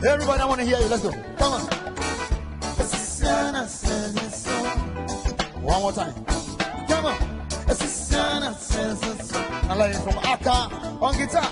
Everybody, I want to hear you. Let's go. Come on. One more time. Come on. I like it from Aka on guitar.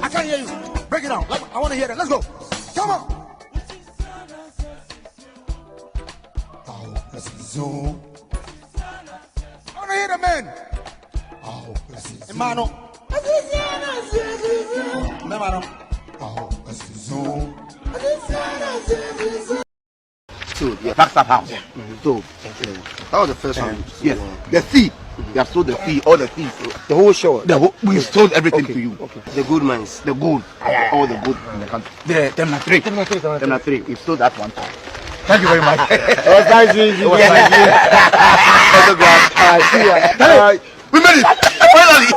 I can't hear you. Break it down. I want to hear that. Let's go. Come on. I want to hear the man. Hermano. So, yeah, back up house. So, that was the first one. Yes, the fee. You have sold the fee, all the fees. The whole show. We sold everything to you. Okay. The good mines. The gold. All the gold in the country. The Terminal 3. We sold that one. Thank you very much. It was nice meeting you. We made it! Finally!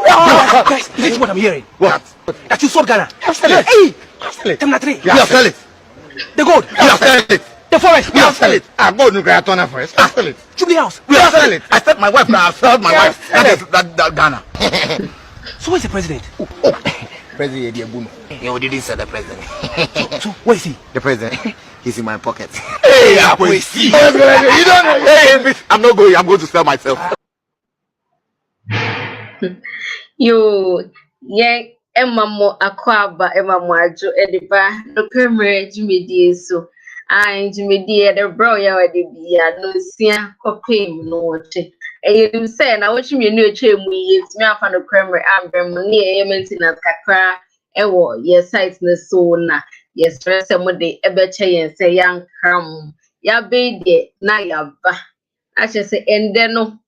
Guys, this is what I'm hearing. What? That you sold Ghana. Absolutely. Hey! Terminal 3. We have sold it. The gold. We have sold it. The forest. We have sold it. I go to Gratona first. I sell it. Jubilee House. We have sold it. I said my wife now. I sold my wife. That Ghana. So where's the president? President Ediabuno. Yeah, we didn't say the president. So where is he? The president. He's in my pocket. Hey, I will see. You don't know. Hey, I'm not going. I'm going to sell myself. Yo, yeah, Emma mo akwaba, Emma mo ajo ediba, Nokware Mmre jimedi so. Jimedi the bro ya wadi biya no sia kopem no wote. You say na what you mean you mu yes me afa Nokware Mmre ambem ne maintenance kakra ewo yes site ne so na yes stress mo de ebeche yen say yan kram ya be de na ya ba a say ende no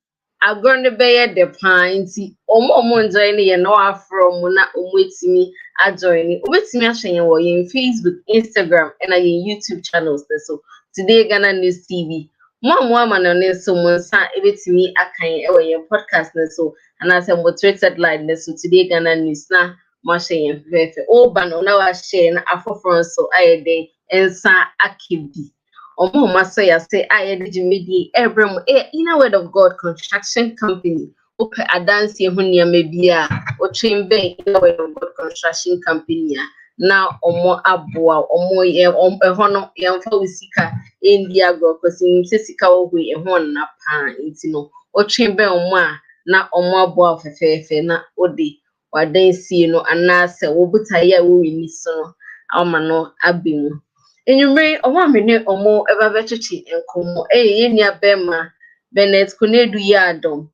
agronde beye de pinti omo join ye no afro mu na omwetimi ajoin omwetimi ahyen wo yen Facebook, Instagram and YouTube channels so today Ghana News TV mo ama no ne so mo nsa ebetimi akan e wo yen podcast ne so and as a moderated line ne so today Ghana News na mo ahyen fefe o ba no na wa share na afoforo so ayede ensa akibi Omo maso ya say ayede jimedi ebrem inner word of God construction company ope adansi ho niam bia o twembe inner word of God construction company na omo aboa omo ehono yemfa usika India go kosi sika wo hu eho na pa ntino o twembe omo a na omo aboa fefefe na odi wadansi no anase wo butaye wo wini so ama no abemu Enyumre omo mene omo ebabechichi enkomo yenia bema Bennett Konedu Yadom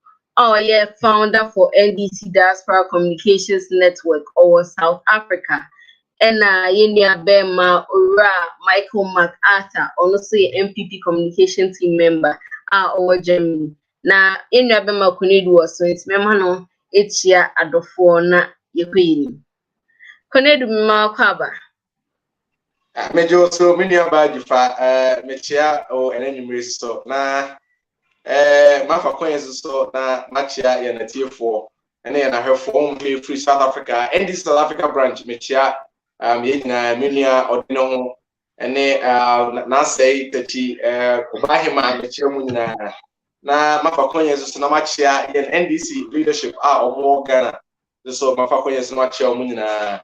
founder for NDC Diaspora Communications Network or South Africa yenia bema ora Michael MacArthur also NPP communication team member or Germany na yenia bema Konedu was so it's mema no echia adofo na yekwini Konedu mma kwaba Mejo so many about Jifa mechia o enenimre so na mafa kwenzo so na machia ya na tie4 ene ya na hwefo free South Africa NDC South Africa branch mechia yina minia odino ho ene na say tati obahema mechia mu nyina na mafa kwenzo so na machia ya NDC leadership omo Ghana so mafa kwenzo machia mu nyina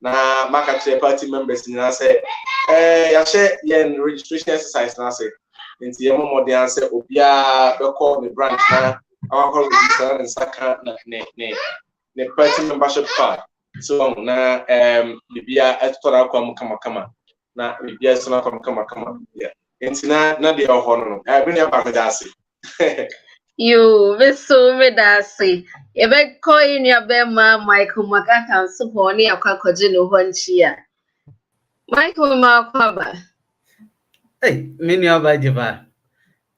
na market party members ni na say ya share yen registration exercise na say nti yemo modern say obia be call the branch na our register and saka na ne party membership card so na bibia etora kwa kama na bibia so na kwa kama yeah nti na de ho no bi na ba da say You so me da say ebe call in your bema Michael MacArthur so ho ne akwakoje no ho nchia Michael Makwaba Hey mini obajiba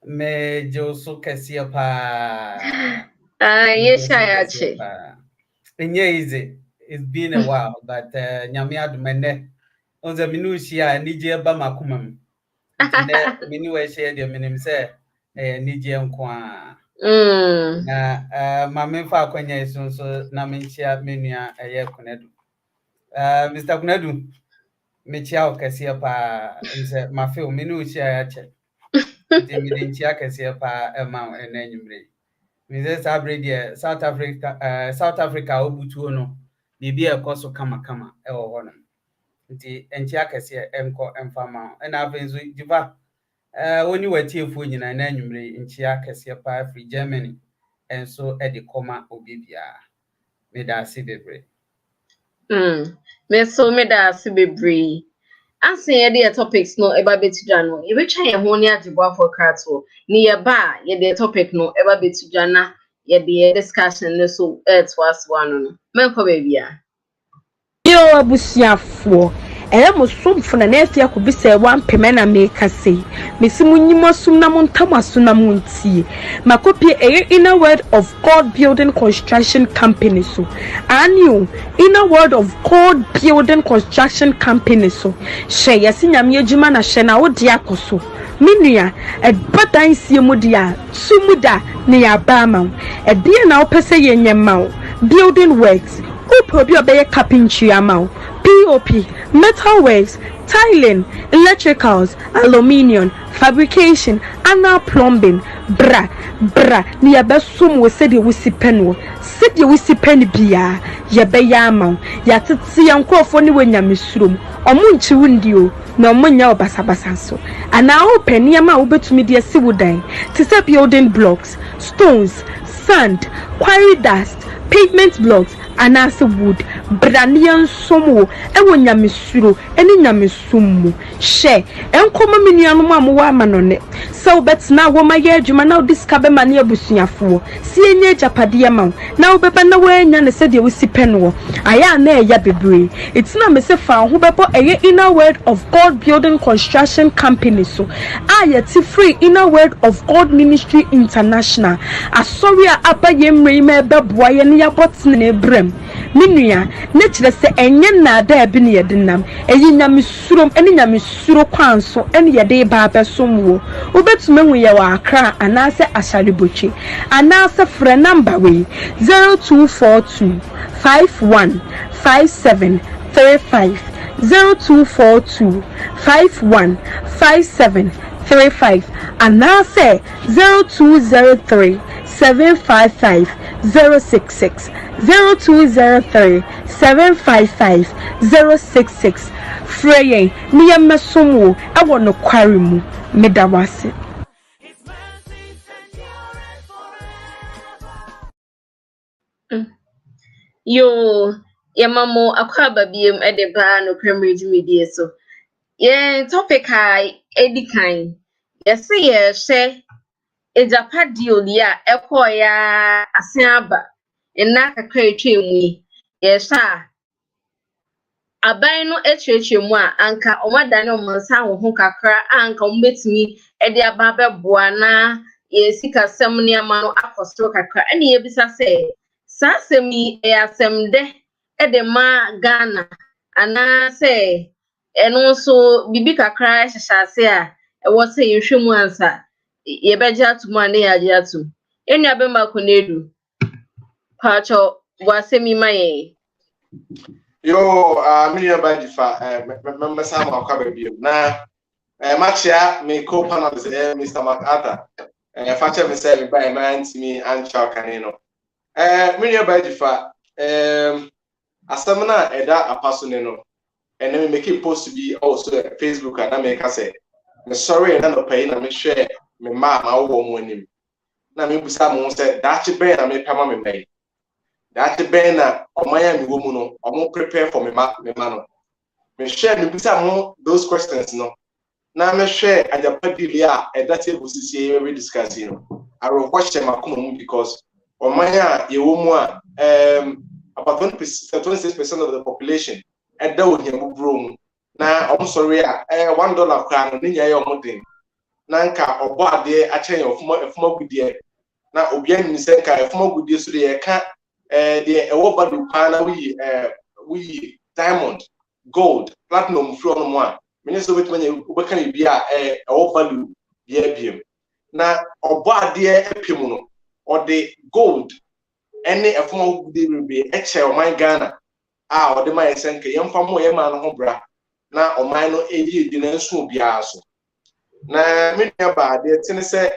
me joso kesia pa yes ayache enye easy it's been a while but nyame adumene onza minushia nije ba makumam mini we share de minim say nije nkoa na mame fa akwanya isunso na menchia menua Konedu Mr. Konedu mechia okesia pa nse mafeo minushia yache de minchia kesia pa ema enanyumre mize sabrede South Africa obutuo no bibia ekoso kama ewo hono nti enchia kesia enko emfama na avenzu diva woni watiefu nyina na anwumre nchia kesia pa free Germany enso e de koma obibia me da se bebre me so me da se bebre asen ye the topics no eba betudwa no ye betwa ye ho ne agebo for krato ni ye ba ye the topic no eba betudwa na ye the discussion no so was one no menko bebia yo abusiafo mo somfo na afia ko bisa wan peme na meka sei mesimu nyimosum na montamaso na montie makopie inner word of God building construction company so anio inner word of God building construction company so hye yesinyame adwuma na hye na wode akoso minua ebadan sie mudia sumuda ne yabama edie na opese yenyema building works upobi obeye carpentry amount POP, metal works, tiling, electricals, aluminium, fabrication, anal plumbing, bra, ni abesum we said you pen biya, ya beyama, ya titi yankofo ni wenya misrum, omunchi wundio na omunya obasabasa so ana open yama obetumi de asi wodan to say building blocks, stones, sand, quarry dust, pavement blocks and as wood branian somo ewo nyamesuro eni nyamesumu she enkoma menuanu amowa amanone so betna wo maye adwuma na discover mane abusuafo si enye japade ma na wo beba na wanya ne se de wo sipenwo aya na eya bebre it's na me se fa ho bebo eye inner word of God building construction company so ayeti free inner word of God ministry international asori a abaye mre me beboa ye ne yabotne ne brem minua ne kire se enye na da abi ne yedenam eyi nyamisurom ene nyamisuro kwanso ene yede ba besomwo obetumenwu ye wa akra anase ashalibotwe anase frɛ number we 0242 515735 0242 515735 anase 0203 755 066 0203 755 066 Freye niya mesomo ewo no kware mu medawase yo yamamo akwaba biem edeba no Nokware Mmre so ye topic I edikan yes ye she ejapadi olia ekoya asiaba enna kakra etwemu ye sha aban no etwetwemu a anka omadane omansa ho kakra anka ombetimi ede aba beboa na ye sika sem ne ama no akosto kakra ene ye bisa se sasemi e asemde ede ma Ghana ana se eno so bibi kakra hyhyase a ewo se yehwemu ansa ye beja tumu ane ya jatu enu abema konedu pacho wasemi maye yo million badi fa member Sam akwaba bi na machia me co-panel Mr. MacArthur fache me say by man me and Chakanino million badi fa asamna eda apaso no and then make it post to be also Facebook and I make say me sorry na no pay na me share me ma wo mo nim na me busa mo say that be na me pama me mai that be na omaya me wo mu no omo prepare for me ma no me share me busa mo those questions no na me share ajapadi a that table sisi we discuss you know I will question makoma mu because omaya ye wo mu a about 26% of the population and that would have grown. Now, I'm sorry, $1 crown, Ninya Yomodin. Nanka, or bought there a chain of more good year. Now, Obian Nisenka, if more good year, so they can't, the Awobadu Pana, we diamond, gold, platinum, from one. Minister with many, what can you be a value, the now, or bought there a pimuno, or the gold. Any a form of will be a chair of my Ghana. Or the my senke, young from where man hobra. Now, or mine no AD didn't soon be asked. Now, many about the Tennessee,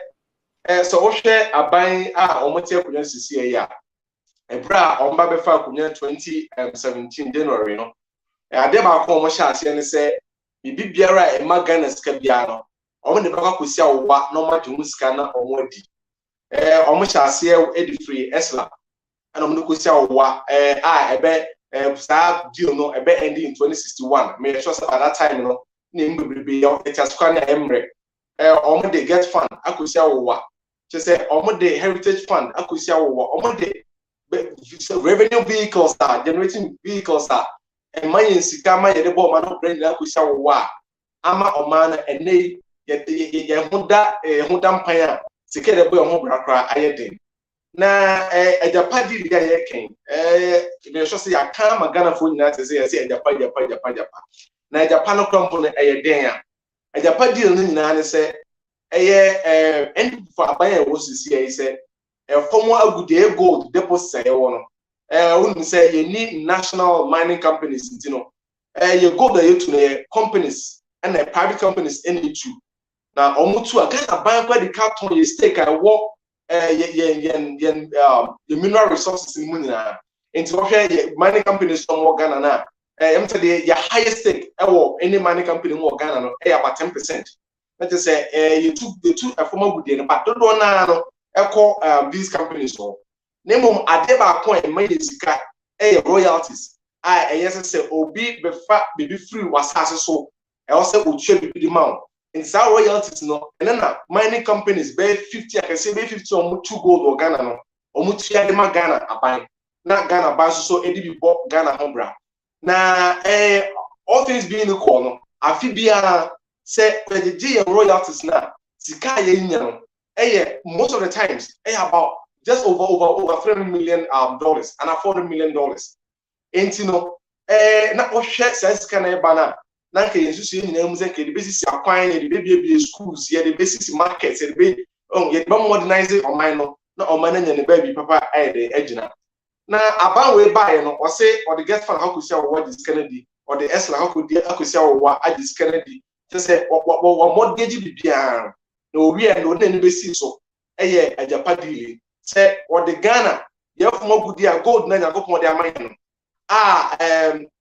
so share a buying or material could see a year. A bra on Baby Falcon 2017 January. No, I did my home shots and say, be Biara and Maganas Cabiano. Only the Baka could see what no matter who's scanner or what. Almost I see Eddie Free Esla. And I'm going to say, I bet deal no, I bet ending in 2061. May I trust at that time, you know, name will be Nokware Mmre. Almost they get fund, I could say, what? Just say, almost the heritage fund, I could say, what? Almost the revenue vehicles are generating vehicles are, and my in Sikama, the bomb, I don't bring that could say, what? Ama Oman and they get the Hundam Paya, secure the boy on Hobra, I did. Na ajapadi ya yeken imesho se aka magana fo nyina te se ajapadi na ajapano company den a ajapadi no nyina ne se NPP for abaya wo sisi e se form agude gold deposit e wo no wonu se ye ni national mining companies ntino ye gold ye to ne companies and private companies any two na omutu aga aban kwa di carton ye stake I work the mineral resources in Munina. Into mining companies from Ghana. I'm saying the highest stake any mining company in Ghana no about 10%. That is you took the two former good day, but don't know now these companies so. Name adeba point money sika royalties. Yes say obi befa baby free was so. I also would share the amount. In some royalties no, and then mining companies pay 50. I can say pay 50 or 2 gold or Ghana no, or much Ghana abai. Not Ghana buy so EDB bought Ghana Mmre. Now, all things being equal, no, Afibia say the G and royalties now. Sika yen most of the times about just over $3 million dollars and $4 million. And you know, na o share sense can e bana. Na ke yesu se nyina mu se ke the basis akwan the baby schools here the basis markets the be ye modernize on mine no na o man nya ne baby papa the ejina. Na aban we buy no or say or the guest fan how could say what is Kennedy or the Esla how could say what is Kennedy just say what mortgage bibia no we and no na be see so a Japan deal say or the Ghana you have more good gold na go come their mine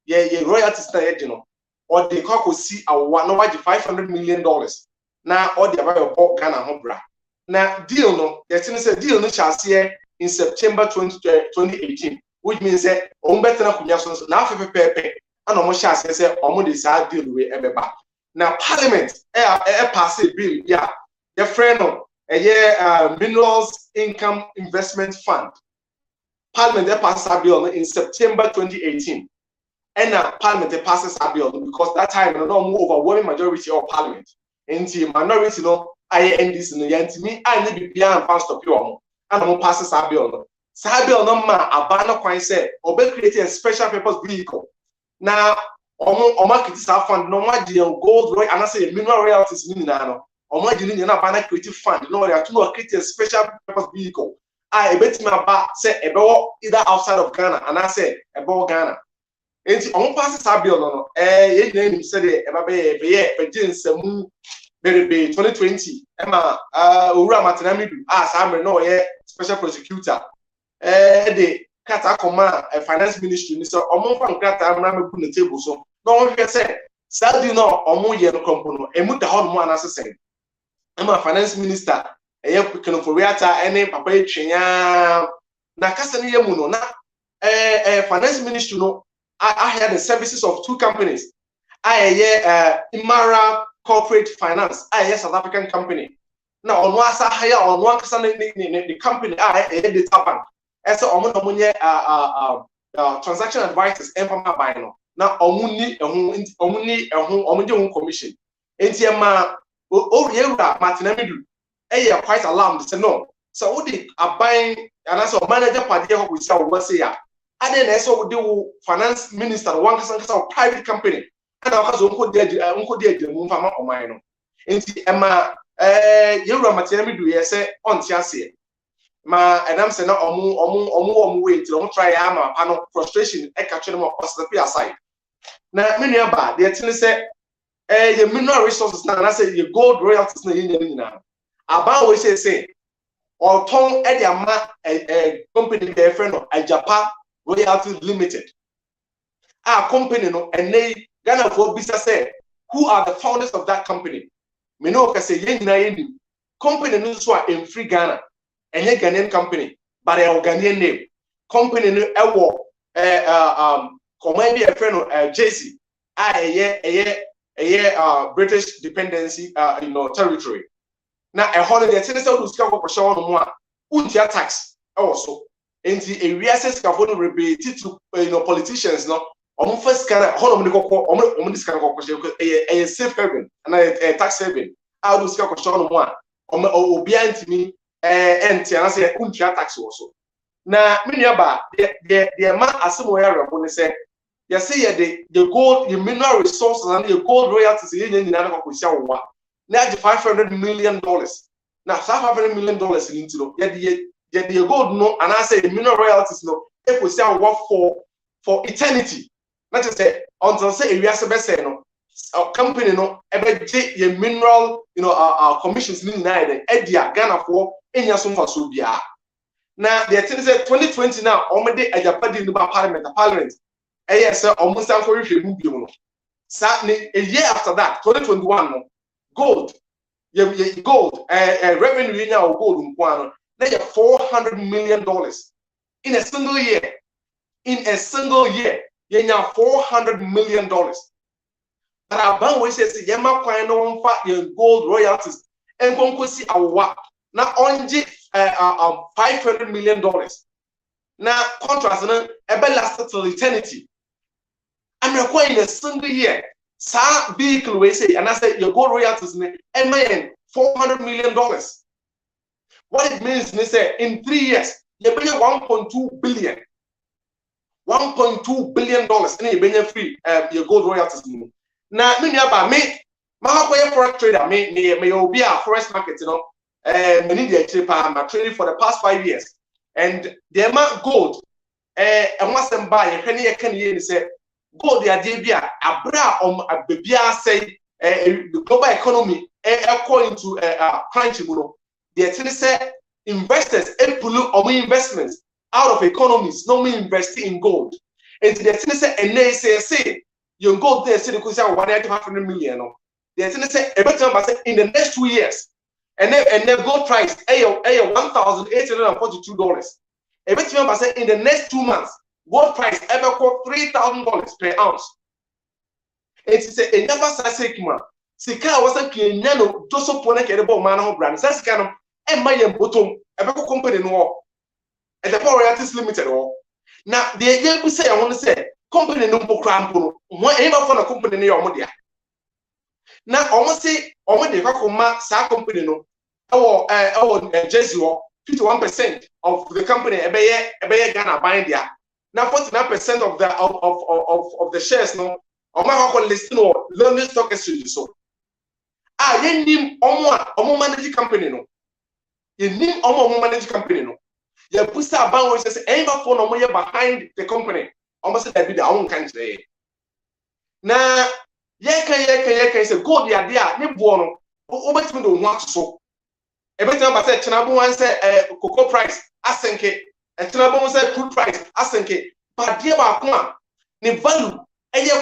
yeah royalties na you know or the cock will see our no $500 million now or the about Ghana Mmre. Now deal no the thing say deal no shall see in September 2018, which means that on better now pepe and almost shall say on this deal with everybody. Now Parliament pass a bill, yeah, the friend of a year Minerals Income Investment Fund. Parliament passed a bill in September 2018. And now Parliament passes a bill because that time no more overwhelming majority of Parliament. And the minority no NDC no yanti me I need to be and stop you. And I'm passes a bill. Sabiel no ma abana kwan say obe create a special purpose vehicle. Now omo kitisa fund no ma di gold roy and I say mineral royalties ni na no. Omo di ni na abana creative fund no they to create a special purpose vehicle. I bet me about say ebe either outside of Ghana and I say ebe Ghana. Enti omo passes a bill no ye nyina say the ebe be nsemu Berebe 2020 Emma Ura Matanamidu Samre no special prosecutor the kata koma finance ministry ni so omo fa nkata amra mebu na table so no one hwe say sadi no omo ye no kompono emu da ho no anasesen Emma finance minister keno for reata ene papa etwenya na kasa ne yemu no na finance ministry no I had the services of two companies Imara Corporate Finance, South African company. Now, on one side, on one the company, the bank. As a transaction advisors, now, commission. Martinamidu, quite alarmed. Say no. So, they are buying, and as a manager, party, we sell what's here. And then, I saw the finance minister, one private company. And I was uncle dear Mufama or mine. Inti Emma Yura Matinamidu, yes, on Tiasia. And I'm saying, omu wait, don't try ama panel frustration, I catch them up the aside. Now, many about the actually say, your mineral resources now, and I say, your gold royalties now. About we say, or Tom Ediama, a company, their friend of Japan Royalty Limited. Our company, no, and they Ghana for business say, who are the founders of that company? Me know can say yen company no so in free Ghana, and a Ghanaian company, but a Ghanaian name. Company no command a friend of JC, a British dependency territory. Now a holiday citizen who's come for show no more, untia tax also. And the areas can rebate to politicians no. First kind of a safe haven and a tax haven. I do scale question one. Obianti me and say tax also. Now, many about the amount as some way when they say, you see the gold, the mineral resources and the gold royalties in another one. Now the $500 million. Now $500 million into the gold no, and I say the mineral royalties no, if we sell what for eternity. Not to say until say we are say no company no take your mineral commissions in Edia Ghana for any for so bia. Now the thing is 2020 now already a Japan parliament yes almost for movie a year after that 2021 no gold gold revenue in our gold nkwana na $400 million in a single year yenya $400 million but our we say yema kwan no mfa your gold royalties enkonkosi awa na onje $500 million na contract na ebe last till eternity and require in a single year sa vehicle we say and I say your gold royalties $400 million. What it means is say in 3 years you pay $1.2 billion. $1.2 billion and you pay free your gold royalties. Now me nearby me my forex trader me obi a forex market you know me need the cheaper I'm trading for the past 5 years and the amount gold and once them buy you can say gold the idea abra bebia say the global economy according to crunch the thing say investors pull our investments out of economies no me invest in gold and the thing say and they say you gold there say the question $1.5 million the thing say in the next 2 years and the gold price $1,842 say in the next 2 months gold price ever cost $3,000 per ounce. It's a never say man. Sika wasn't piano, Joseph Ponek at the man of brand. That's kind of a mayan bottom, a company no and the power royalties limited all. Now the idea we say I want to say company no crampo, one ever for a company near Modia. Now almost say already sa company no our Jesuit 51% of the company a Ghana buying there. Now 49% of the shares no on my listing or London Stock Exchange so you name omo managing company no you name omo managing company no you put that ban which says any phone omo behind the company almost that be the own country na ye can say gold ya there ne bo no obetimi do ho aso ebetimi ba say chenabo wan say cocoa price asenke chenabo say crude price asenke but there ba ko the value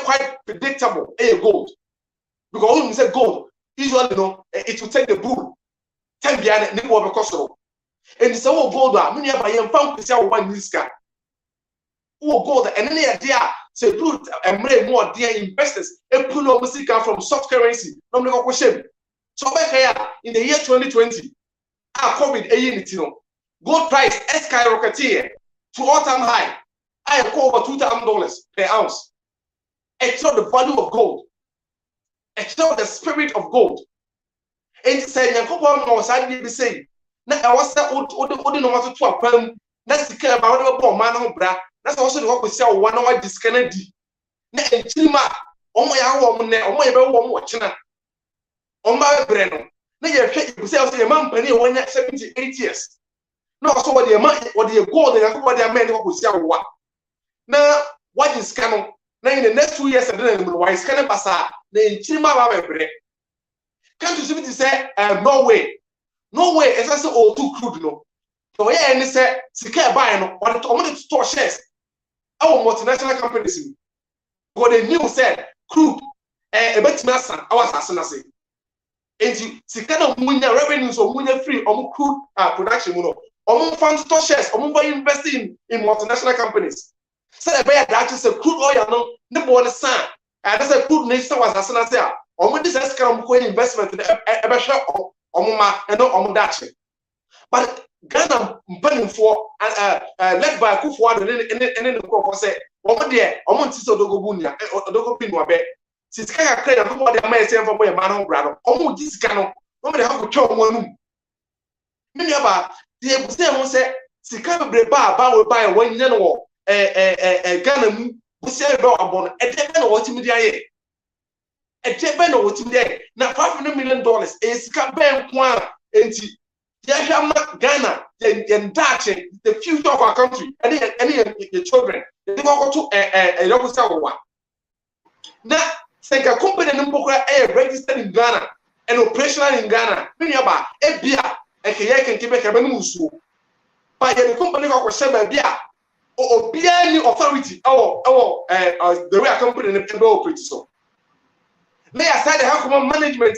quite predictable gold because when we say gold usually it will take the bull 10 biane ne wo because of and so gold many buy am fan kwesi one niska gold and then there say blue Mmre more there investors pull up musica from soft currency no me go shame so in the year 2020 COVID gold price skyrocketed to all-time high I call over $2,000 per ounce. It's not the value of gold. It's not the spirit of gold. And he said, "Yankopon was I be saying, now I was that old no matter to a pen. That's the care about the man on bra. That's also the work we sell 1 hour disconnect. Now in Chima, on my hour on my watching. On my brand. Now you say, a man penny 78 years. No, so what the amount what the gold and what they meant what we sell what. Now what is canon? Now in the next 2 years, I don't know why it's kind of basa. The Chima Mmre. Can't you see me say Norway? Norway is also all too crude, no. So yeah, and they say Sika buy no, but it's only to store shares. Our multinational companies, but the news said crude a bit master. Our assassin say, and Sika no munya revenues or munya free or crude production, no. Or fund store shares, or investing in multinational companies. So the buyer that is a crude oil, no, the born sun. And that's a crude nation was as I say. Or when this has come investment in a shop or and not on that. But Ghana burning for led by Kufuor and then the court say, "Oh, dear, I want to see Dogobunia or Dogopino bed." Since Kaya credit for what they may say from a man on brother, almost this canoe, nobody have to show one. Many about the same say, Sika Breba will buy 1 year. Ghana we say about a depend on what media a depend on what media now $500 million is campaign one and Ghana and Dutch the future of our country and the children they go to a local one now say a company number registered in Ghana and operational in Ghana many about a beer and can keep a musu by the company of Sheba beer Obiani authority the way a company in the operate so. Lay aside the Hakuma management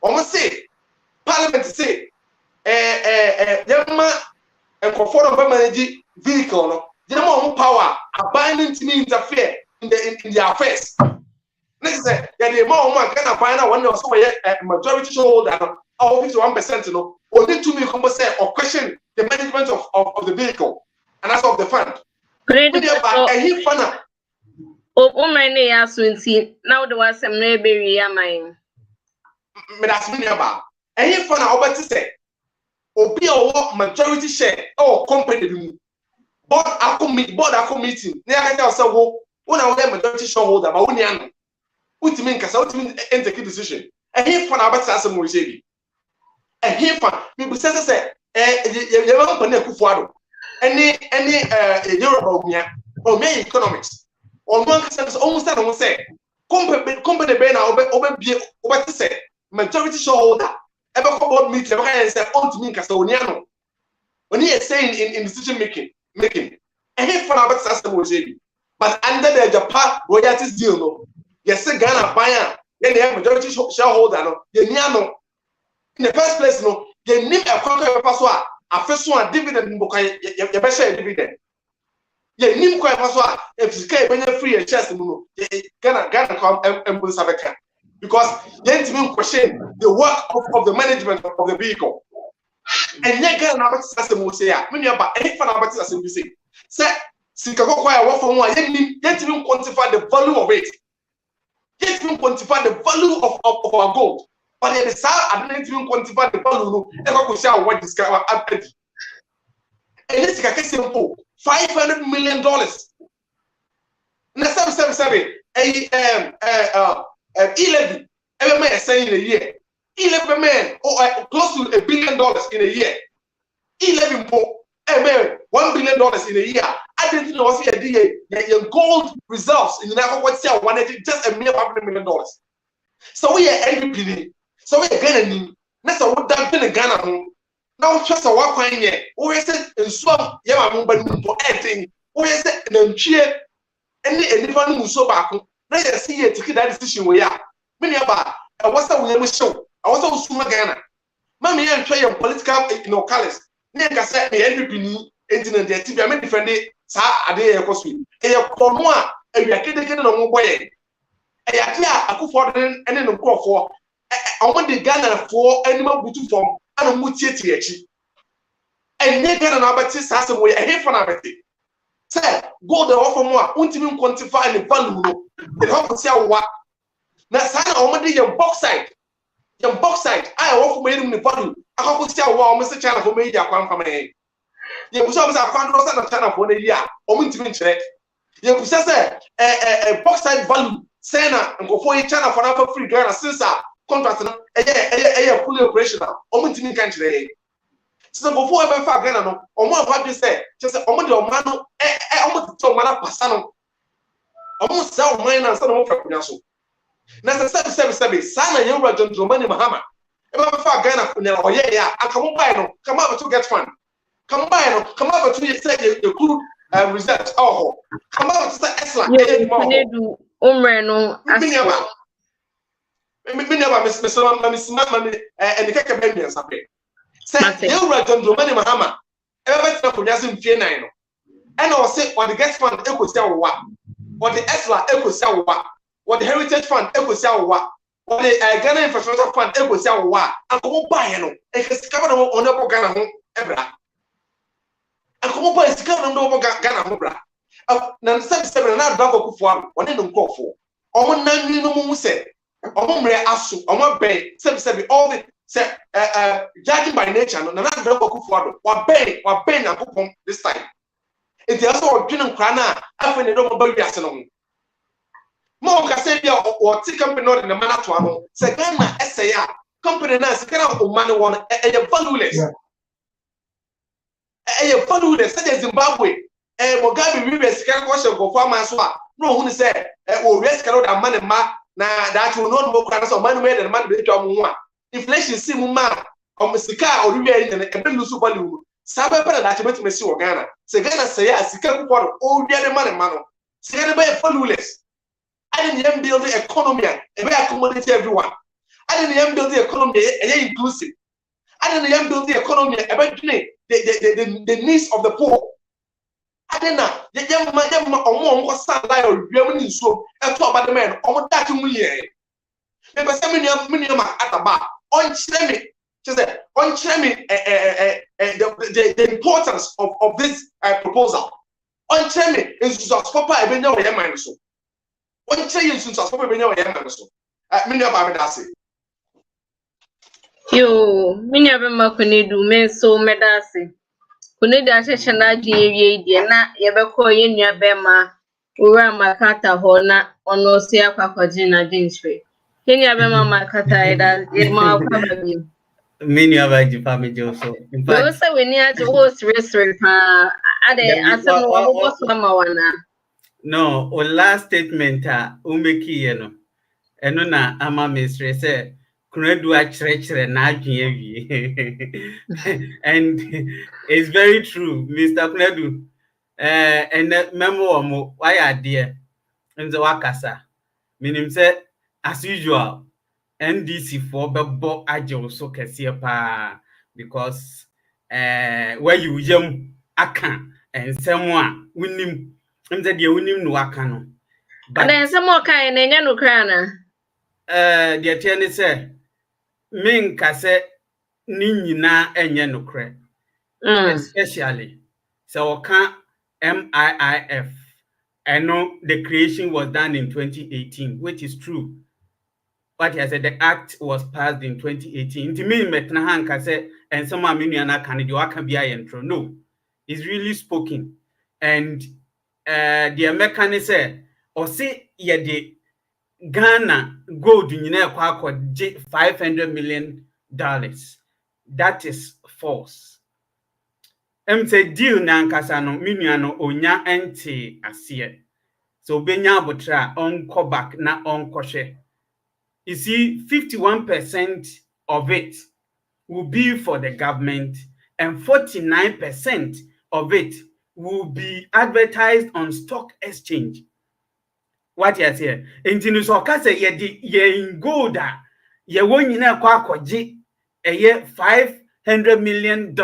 almost say Parliament say young man and comfortable manage vehicle no. They more power abiding to me interfere in their affairs. Next say the more man can find out when also a majority shareholder or 51% no only to me come say or question the management of the vehicle and that's of the fund. Many years twenty now there was some neighboring mine. That's many about. And if fund over to say Obi or majority share or company board a meeting. Near I tell so when I was majority shareholder, but when what mean because what mean take a decision. And if fund about some more shady. And here fund people say you want to put kufuado. Any Europe or me economics or one service almost that I say company ben over to say majority shareholder ever board meeting and say on to me Castoniano when he is saying in decision making and he for about system was but under the Japan royalties deal no yes Ghana buyer then they have majority shareholder no the niano in the first place no they name a contract password a first one dividend you better dividend. Yeah, nim kwa paswa if sky benya free a chest no Ghana come and Sabeka because they didn't question the work of the management of the vehicle. And yet Ghana about system will say many about any fan about system we say Sikako kwa work for one yet even quantify the value of it. Yet even quantify the value of our gold. But it is I don't even quantify the value no ever go say what describe and this is simple $500 million. Na seven. 11. Every man saying in a year. 11 men close to $1 billion in a year. 11 more. $1 billion in a year. I didn't know what's the gold reserves in the what's just a mere $500 million. So we are NPP. So we are Ghana. That's what that been in Ghana. Now just a walk on here. We said in swamp, Yama for anything. We said in cheer any one who so back. Now you see it to get that decision we are. Many about what's that we show. I was also Suma Ghana. Mammy and try your political colors. Naka said the NPP internet the TV. I mean defend it. Sa ade e koso. E konoa e wi akede no boye. E ya dia akufo den ene no nkofo. I want the Ghana for animal butu from and mutieti echi. And they Ghana na abati sase wo e hefa na abati. Say gold e offer more untimi quantify the value no. E ho say wa. Na sa na omade yam bauxite. Yam bauxite I offer me the value. Akoko say wa o say China for me ya kwan fama e. Ye buso be say kwan do say na China for na ya. O muntimi nkyere. Ye buso say bauxite value say na nkofo e China for na free Ghana since contract no fully operational omuntimi kan kire so before ever fa Ghana no omo afa bi say just omo de omo no omo to omo na pasa no omo sa omo na sa no fa kunya so na se sana yewra John Mani Mahama ever fa Ghana kunya oye ya akamu buy no come over to get fund come buy no come over to say the crude research come over to say excellent Mmre no me never miss and the keke ben bien sape say you right John Mani Mahama ever bet na kunya sim fie nan no and o say on the guest fund ekosia wo wa on the esla ekosia wo wa on the heritage fund ekosia wo wa on the Ghana infrastructure fund ekosia wo wa anko buy no e kesika na on no Ghana ho ebra anko buy sika na no Ghana ho bra na seven na do akofo am on no nkofo omo nanwi no mu say Mmre aso omo ben sebi all the say judging by nature no na do akofo wa ben akopom this time it also odwene nkra na afa ne do mo ba wiase no mo ka say bia o ti company no de na mana to ano say Ghana ya company na say kana o man won valueless valueless say Zimbabwe Mugabe we be sika ko she go for man so a no hu ni say o risk kana da man ma na that will not go kana so man made the man be twa mo ho a inflation si mu ma o sika o ri wi na e be lose value Sabe para that bet me see Ghana. Say Ghana say asika kupo o wi ade man no. Say ade be followless. I didn't build the economy and be accommodate everyone. I didn't build the economy and inclusive. I didn't build the economy about the needs of the poor. I didn't know. The young man was like a German so and talk about the man on that to me. Remember, some minimum at the bar on Chemi. She said, on Chemi, the importance of this proposal. On Chemi is just Papa, I know your mind so. One change since I spoke with you, so. Many of our dancing. Yo, many of them are going to do men so medasi. Kune da sheshe na die die na yebekọ ye nua bema ura makata ho na ono si akwakoji na jinchwe. Kenya bema makata ida ye ma kwaba bi. Many of our family also. In We fact, also we need to host restaurant pa ade asem no obo so ma wana. no, our last statement umeki yeno. Eno na ama mesre say kunedu achrechere na adwen awie. And it's very true, Mr. Kunedu. And memo omo why ade nze wakasa. Meaning say as usual NDC for bebo agye so kese pa because where you yam aka ensem a wunim nze de wunim no aka no. But Ade ensem o kai na nya no kra na. The attorney said, "Min kase ni nyina enye nokre." Especially so can MIIF. I know the creation was done in 2018, which is true. But I said the act was passed in 2018. To me, metna han kase and some aminiana can do akabia intro. No, it's really spoken. And the mechanic said, or say ye de Ghana gold nyina kwa $500 million. That is false. Say deal na nkasa no minua no onya ente ase. So benya abotra onko back na onko hwe. You see 51% of it will be for the government and 49% of it will be advertised on stock exchange. What you say? Intinu so ka say ye in gold ye won nyina kwa akwaje $500 million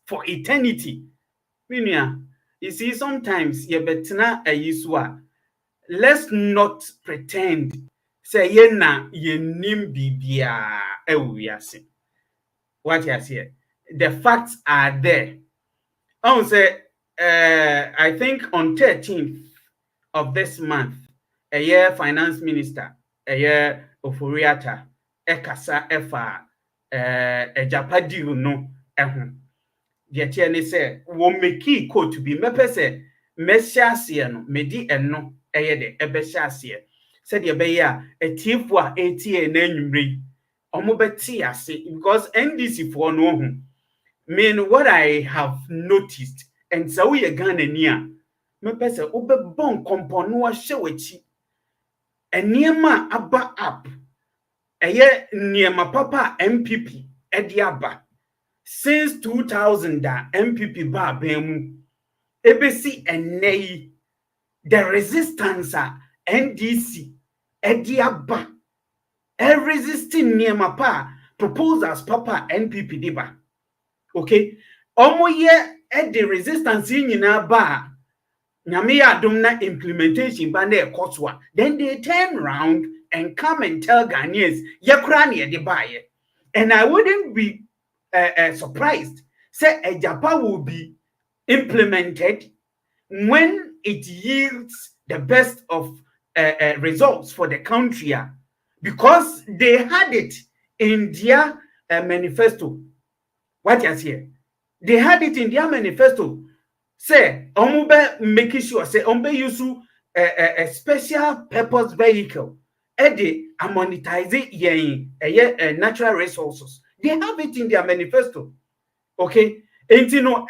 for eternity. Minia, you see sometimes ye betena ayiswa. Let's not pretend say ye na ye nim bibia ewiase. What you say? The facts are there. I say I think on 13th of this month a year finance minister, a year Oforiata, Ekasa Efa, Ejapadi no, the attorney said, "Won me key quote to be mepese, Messiasiano, Medi and no, de Ebesiasia." Said Yabeya, a tifwa, ATA Nenumri, Omobetiasi, because NDC for no mean what I have noticed, and so we are Ghanaian. Mepese, Obe bon componua shewechi. Eniema aba up. Eye niema papa NPP ediaba. Since 2000 NPP ba bemu. Ebesi enei. The resistance NDC ediaba. Resisting niema pa proposals papa NPP diba. Okay. Omo ye the resistance nyina ba. Nyamiya dumna implementation ba na ekotwa. Then they turn around and come and tell Ghanaians, Yakrani de baye. And I wouldn't be surprised. Say a Japan will be implemented when it yields the best of results for the country. Because they had it in their manifesto. What you say? They had it in their manifesto. Say, ombe making sure say ombe use a special purpose vehicle. Ede monetize yen natural resources. They have it in their manifesto. Okay? And you know,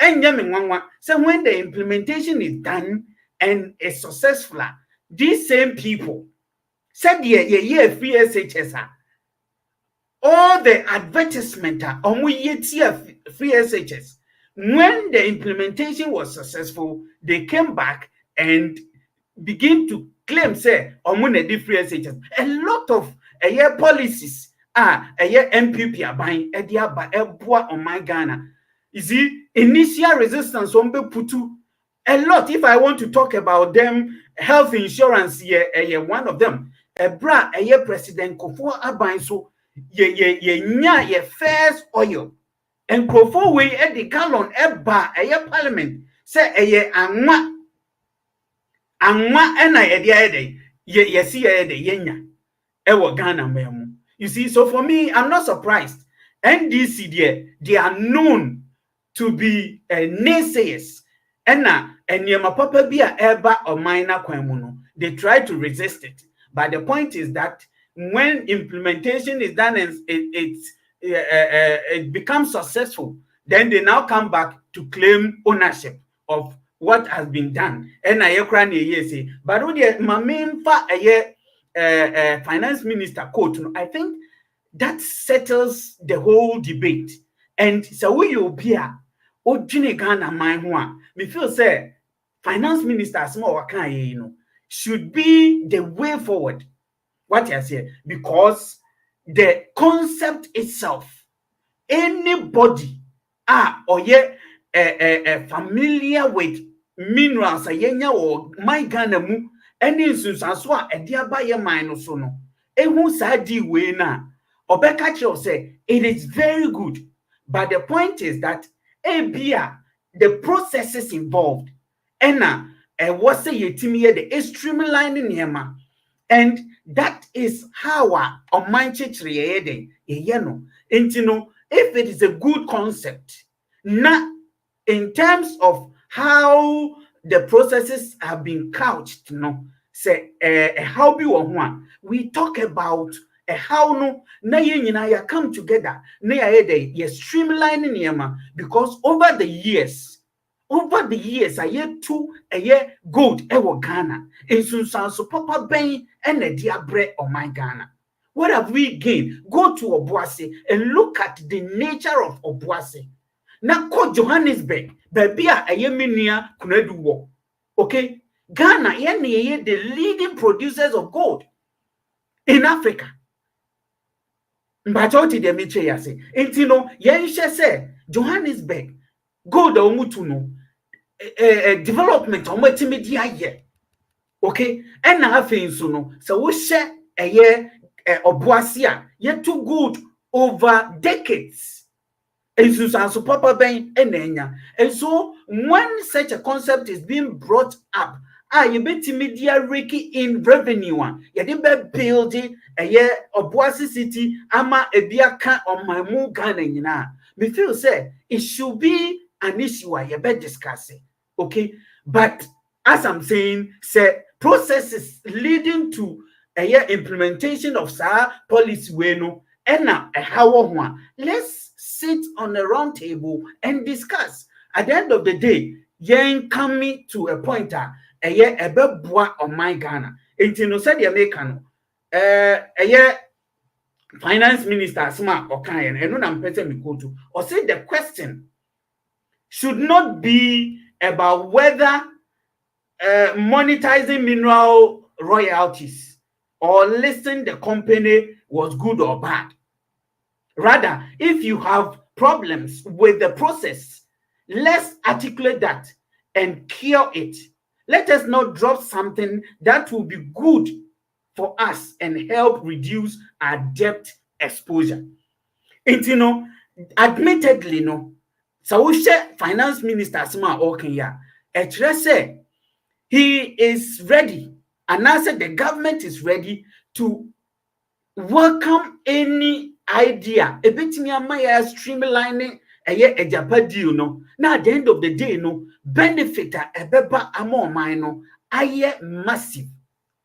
so when the implementation is done and is successful, these same people said yeah free SHS. All the advertisement free SHS. when the implementation was successful, they came back and begin to claim, say, omune different agents. A lot of policies NPP are buying on my Ghana. You see, initial resistance on be putu a lot. If I want to talk about them, health insurance, one of them. President Kofo Aban so ye first oil. And Kofo we the gallon parliament say anwa ena ye see yenya ewo Ghana memu. You see, so for me, I'm not surprised. NDC they are known to be naysayers. And yema papa bia eba or minor kwemuno. They try to resist it. But the point is that when implementation is done and it becomes successful, then they now come back to claim ownership of what has been done. And I say, but my main finance minister quote, I think that settles the whole debate. And so we will be Ghana mind me feel say finance minister small should be the way forward. What I say, because the concept itself, anybody familiar with minerals or my Ghana mu any insunsaswa ediaba ye mine so no ehu sadi we na obeka che say it is very good, but the point is that the processes involved what say yetimi ye the streamlining hema, and that is how on mind chechre ye no intino. If it is a good concept na in terms of how the processes have been couched, say how be one. We talk about how no na ya come together na ya streamlining yema, because over the years I yet to a year gold ewo Ghana in so papa ben and a dear bread on my Ghana. What have we gained? Go to Obuasi and look at the nature of Obuasi. Na ko Johannesburg, baby a yeminia kunedu wo. Okay? Ghana, ye the leading producers of gold in Africa. Majority de miche yase. Intino, yen say Johannesburg, gold omutu no development omotimedia ye. Okay? And na hafen so no, so we share a year Obuasia, yet too good over decades. And so Papa Ben and so when such a concept is being brought up, you bet media reiki in revenue you didn't build a year Obuasi city ama ebiaka on my mu Ghana. Me feel say it should be an issue you bet discussing. Okay, but as I'm saying, say processes leading to a year implementation of sa policy we no ena how one. Let's sit on a round table and discuss. At the end of the day, yen coming to a point a year ebeboa on my Ghana. Intino said the American a year finance minister smart or kind and no am person me go to or say the question should not be about whether monetizing mineral royalties or listing the company was good or bad. Rather, if you have problems with the process, let's articulate that and cure it. Let us not drop something that will be good for us and help reduce our debt exposure. And admittedly, so we share finance minister Sma Okenya, say he is ready, and I said the government is ready to welcome any idea. A bit me my streamlining a Japan deal Now at the end of the day, benefit a beba among mine massive.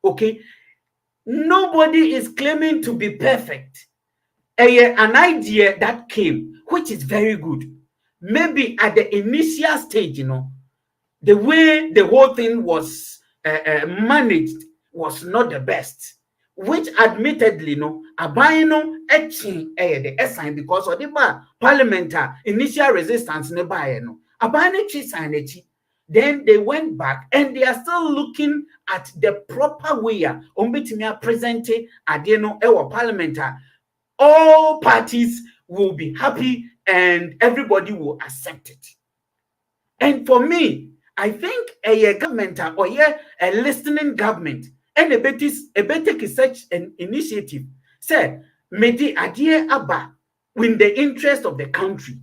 Okay. Nobody is claiming to be perfect. An idea that came, which is very good. Maybe at the initial stage, the way the whole thing was managed was not the best. Which admittedly, abino etching the sign because of the parliamentary initial resistance nearby, abane chi signechi. Then they went back and they are still looking at the proper way. Ombetimia presente adeno ewa parliament. All parties will be happy and everybody will accept it. And for me, I think a government or a listening government and a better such an initiative say medi adie aba in the interest of the country.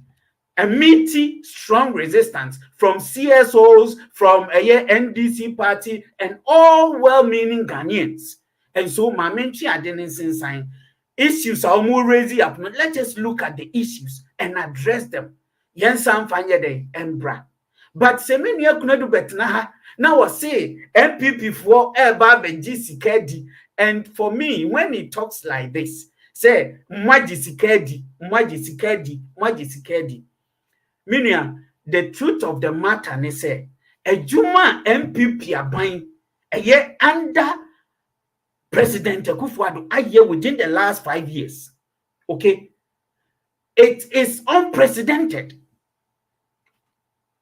A meaty, strong resistance from CSOs, from a NDC party, and all well-meaning Ghanaians. And so, my mention I didn't sign issues are more raising up. Let us look at the issues and address them. Yensam Fanyade Mmre. But Semenia could not do better. Now I say NPP for Eba Benji Sikedi. And for me, when he talks like this, say Mwaji Sikedi. Meaning, the truth of the matter is say a Juma MPP abain a year under President Akufo-Addo a year within the last 5 years. Okay, it is unprecedented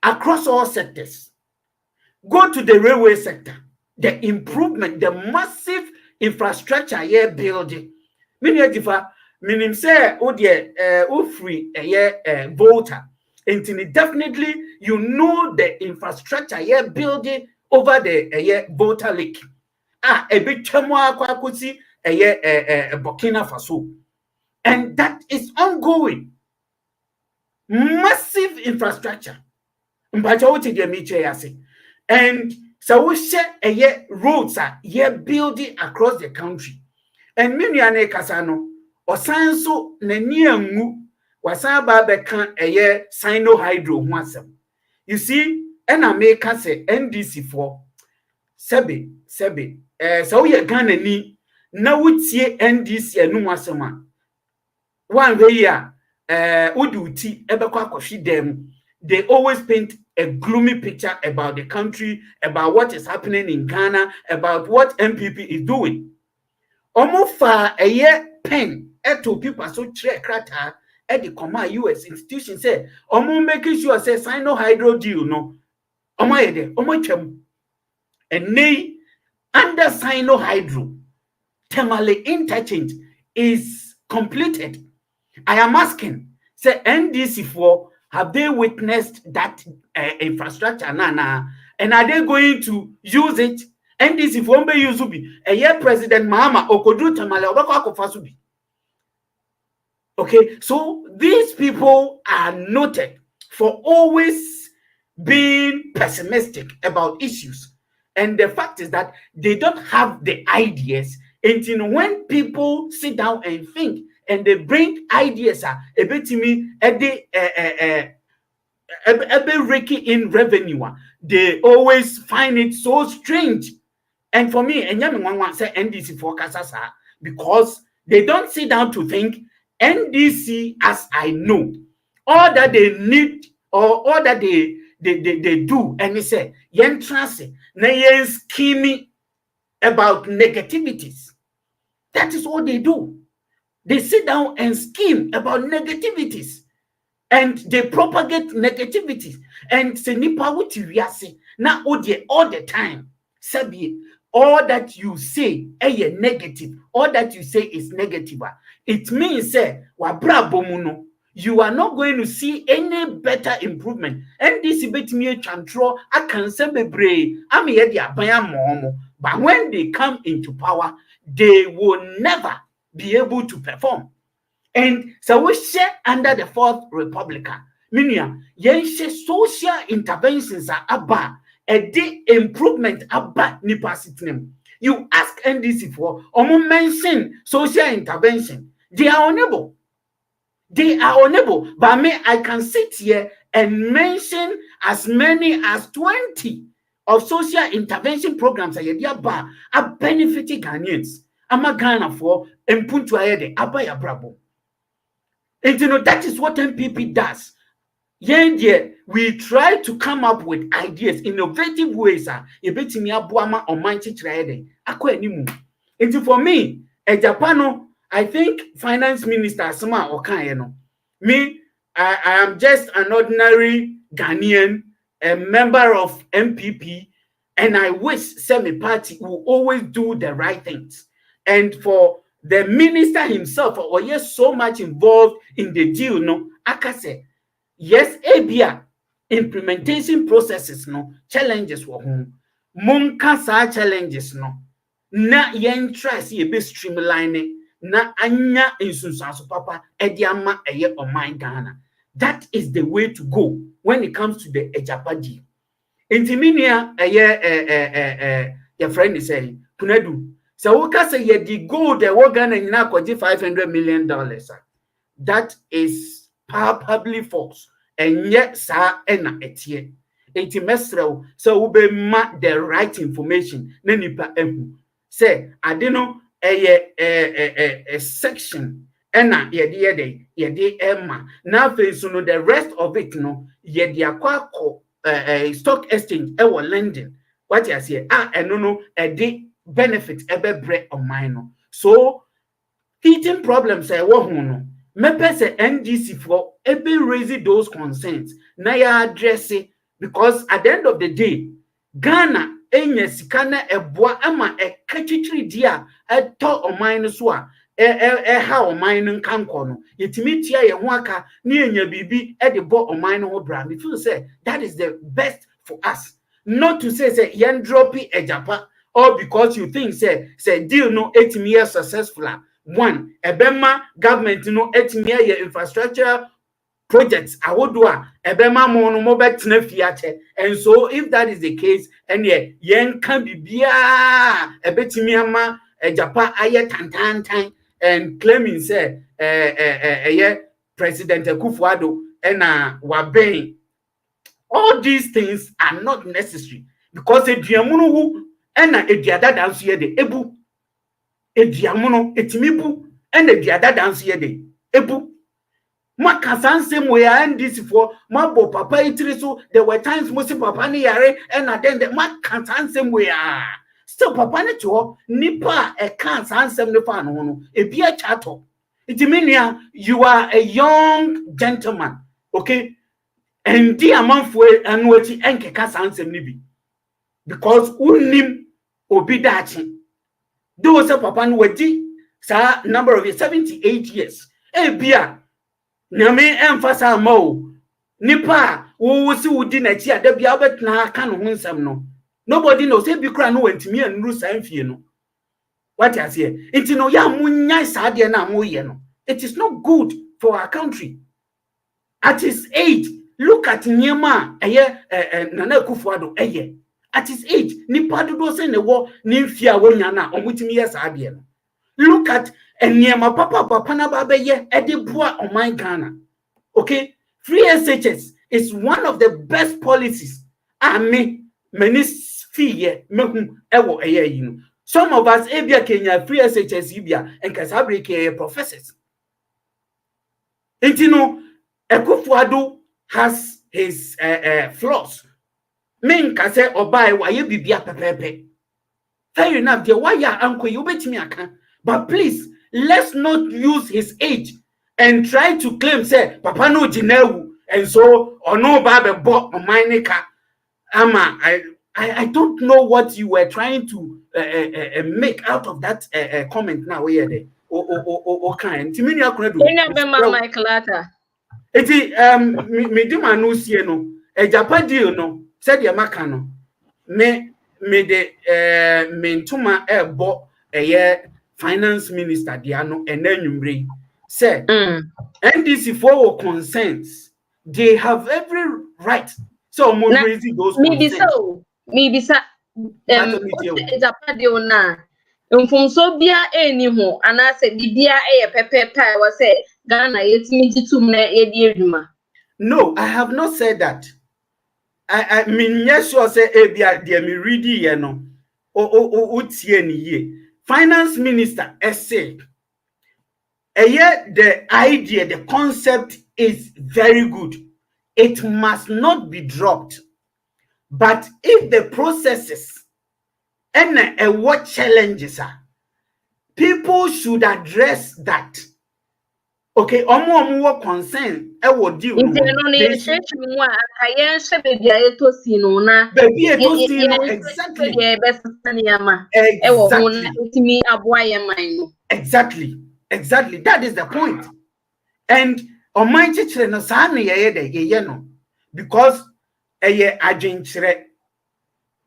across all sectors. Go to the railway sector, the improvement, the massive infrastructure here building. Meaning say free a year voter. And definitely, you know the infrastructure here building over the Volta Lake. A bit Chamwa a Burkina Faso. And that is ongoing. Massive infrastructure. And so we share roads are here building across the country. And many kasano or science so nemu. Wasaba bekan eye sino hydro huasem. You see, and I make us say NDC for sebe. So ye Ghana ni na wutie NDC enu wasema. One way ya uduti ebekwa koshi dem. They always paint a gloomy picture about the country, about what is happening in Ghana, about what NPP is doing. Omofa eye pen eto people so chere krata at the command US institution say, Omo making sure say sign no hydro deal no. Omo chem. And nay under sign no hydro, Tamale interchange is completed. I am asking, say NDC for have they witnessed that infrastructure nana? And are they going to use it? NDC for mbe use ubi. A year President Mahama Okodu Tamale Obako Akofasubi. Okay, so these people are noted for always being pessimistic about issues. And the fact is that they don't have the ideas until when people sit down and think and they bring ideas a bit to me raking in revenue, they always find it so strange. And for me, and say NDC forecasters because they don't sit down to think. NDC, as I know, all that they need or all that they do, and they say, yen trance, na yen scheming about negativities. That is all they do. They sit down and scheme about negativities. And they propagate negativities. And se nipa wuti wiase na odie all the time. Sabi, all that you say is negative. All that you say is negative. It means you are not going to see any better improvement. And this bit me chantro, I can say but when they come into power, they will never be able to perform. And so we share under the Fourth Republic. Meaning, social interventions are about a day improvement about nipa sitinem. You ask NDC for mention social intervention. They are unable. But me, I can sit here and mention as many as 20 of social intervention programs are benefiting Ghanaians. I'm Ghana for Mpuntu Ayede Abaya Brabo. And you know that is what NPP does. We try to come up with ideas, innovative ways. And for me, a Japano, I think finance minister Sama Okayeno. Me, I am just an ordinary Ghanaian, a member of NPP, and I wish Semi Party will always do the right things. And for the minister himself, or yes, so much involved in the deal, no, Akase, yes, ABIA implementation processes, no, challenges were home. Munkasa challenges, no, na yen try see a bit streamlining, na anya insusanso papa, ediama eye or my Ghana. That is the way to go when it comes to the Ejapadi. Intiminia your friend is saying, Punedu. So we can say ye the gold the organ and now $500 million. That is palpably false. And yet, sir, ena etie. Intimestro, so we be the right information. Nenipa ehu. Say, I don't know a section. Ena yedi emma. Now face no the rest of it no yedi akwako stock exchange ewo lending. What you say? And no the benefit ebe bread on mine. So teaching problems I wo no. Mepe se NDC for ebe raise those concerns. Na ya address it because at the end of the day, Ghana enye sikana eboa ama ekachitri dia eto o mine so a ha o mine nkanko no yetimi tia ye ho aka na enya bibi e de bo o mine ho bra me feel say that is the best for us, not to say yen drop ejapa or because you think say deal no 8 years successful. One ebema government no 8 year infrastructure projects awodua ebema mo no mo betena fiate. And so if that is the case and yen can be bia ebetimi ama ejapa aye tantantan and claiming say President Akufo-Addo and waben, all these things are not necessary because eduamuno wu and eduada dance here de ebu ediamuno etimibu and eduada dance here de ebu makasansem we are NDC for mabo papa itiri so there were times mo se papa ni yare and then the makasansem we are still papa ni to nipa e kan sansem ne fa no no e bia chato. It means you are a young gentleman, okay? And the amount for annuity and kekasansem nibi because unim obi dachi. Those papa no wedi sa number of 78 years. E bia nyame emphasize mo nipa wo si wudi na chi ada bia obetna aka no hunsam no. Nobody knows say bi kra no wantimi anru sanfie no. What I say? It's no ya munya sadie na moye no. It is not good for our country. At his age, look at Nyema Nana Akufo-Addo eye. At his age, nipa dodo se ne wo nimfia wonya na omutimi yes adie no. Look at Nyema papa na ba beye edeboa on my Ghana. Okay? Free SHS is one of the best policies. Me many fee mehu ewo eye yi no. Some of us Abia Kenya free SHS Ibia and Kasabrike professors. And you know, Akufo-Addo has his flaws. Men can say or buy why you be pepe. Fair enough, dear, why ya uncle you bet me aka. But please, let's not use his age and try to claim say Papa no Jinewu and so or no babe bought on my neka. Ama I don't know what you were trying to make out of that comment now. Where they o kind. Timini akuna do. Enya be ma Michael Ata. Eti me di manu sie no. Ejapa deal no. Said ya maka no. Me de me ntuma ebo finance minister dia no enanwumre. Say NDC for consents. They have every right. So mo raising those concerns. Maybe sa Ejapa deal na. Mfumso bia eni ho anase bibia pepe was say Ghana yetimi titum na yedi edwuma. No, I have not said that. I mean yes you say bia de me ready ye no o tie ni ye. Finance minister say the idea, the concept is very good. It must not be dropped. But if the processes and what challenges are, people should address that. Okay, omo concern e wo deal no. Nti no ne church mu a akaye nhwe baby aye to si no na Baby e to see no exactly exactly. ye best yama e wo ho na Exactly. ntimi aboa ye man no. Exactly. Exactly. That is the point. And on my teacher no sa na ye no because eye adwenkyere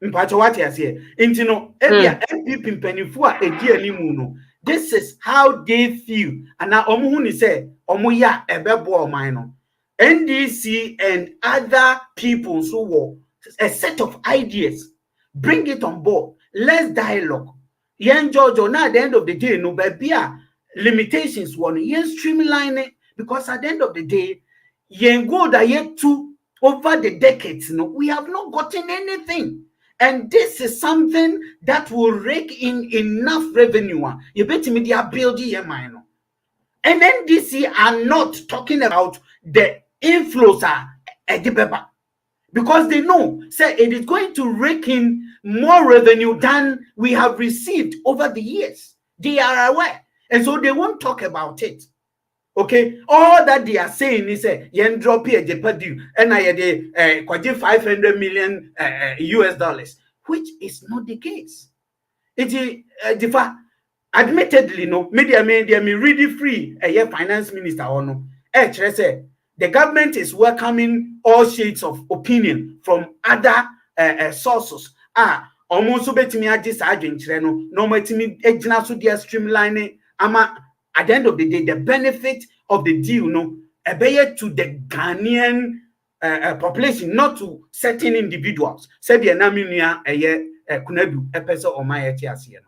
mpacho what you say nti no ebia NPP mpanifo a edi animu no this is how they feel and omo hu ni say omo ya ebebo oman no NDC and other people so wo a set of ideas bring it on board let's dialogue yen jojo na at the end of the day no bia limitations one yen streamline it because at the end of the day yen go that yet to over the decades no we have not gotten anything. And this is something that will rake in enough revenue. You bet me they are building your mind. And NDC are not talking about the inflows because they know say it is going to rake in more revenue than we have received over the years. They are aware. And so they won't talk about it. Okay, all that they are saying is yen drop here jeopardy and I had 500 million US dollars, which is not the case. It is admittedly no media me really free finance minister or no. Say the government is welcoming all shades of opinion from other sources. Almost betimi agye sa adwenkyere no matimi ejina so dia streamlining ama at the end of the day, the benefit of the deal, no, to the Ghanaian population, not to certain individuals. Said the Naminia Kunedu, a person or my etiasiano.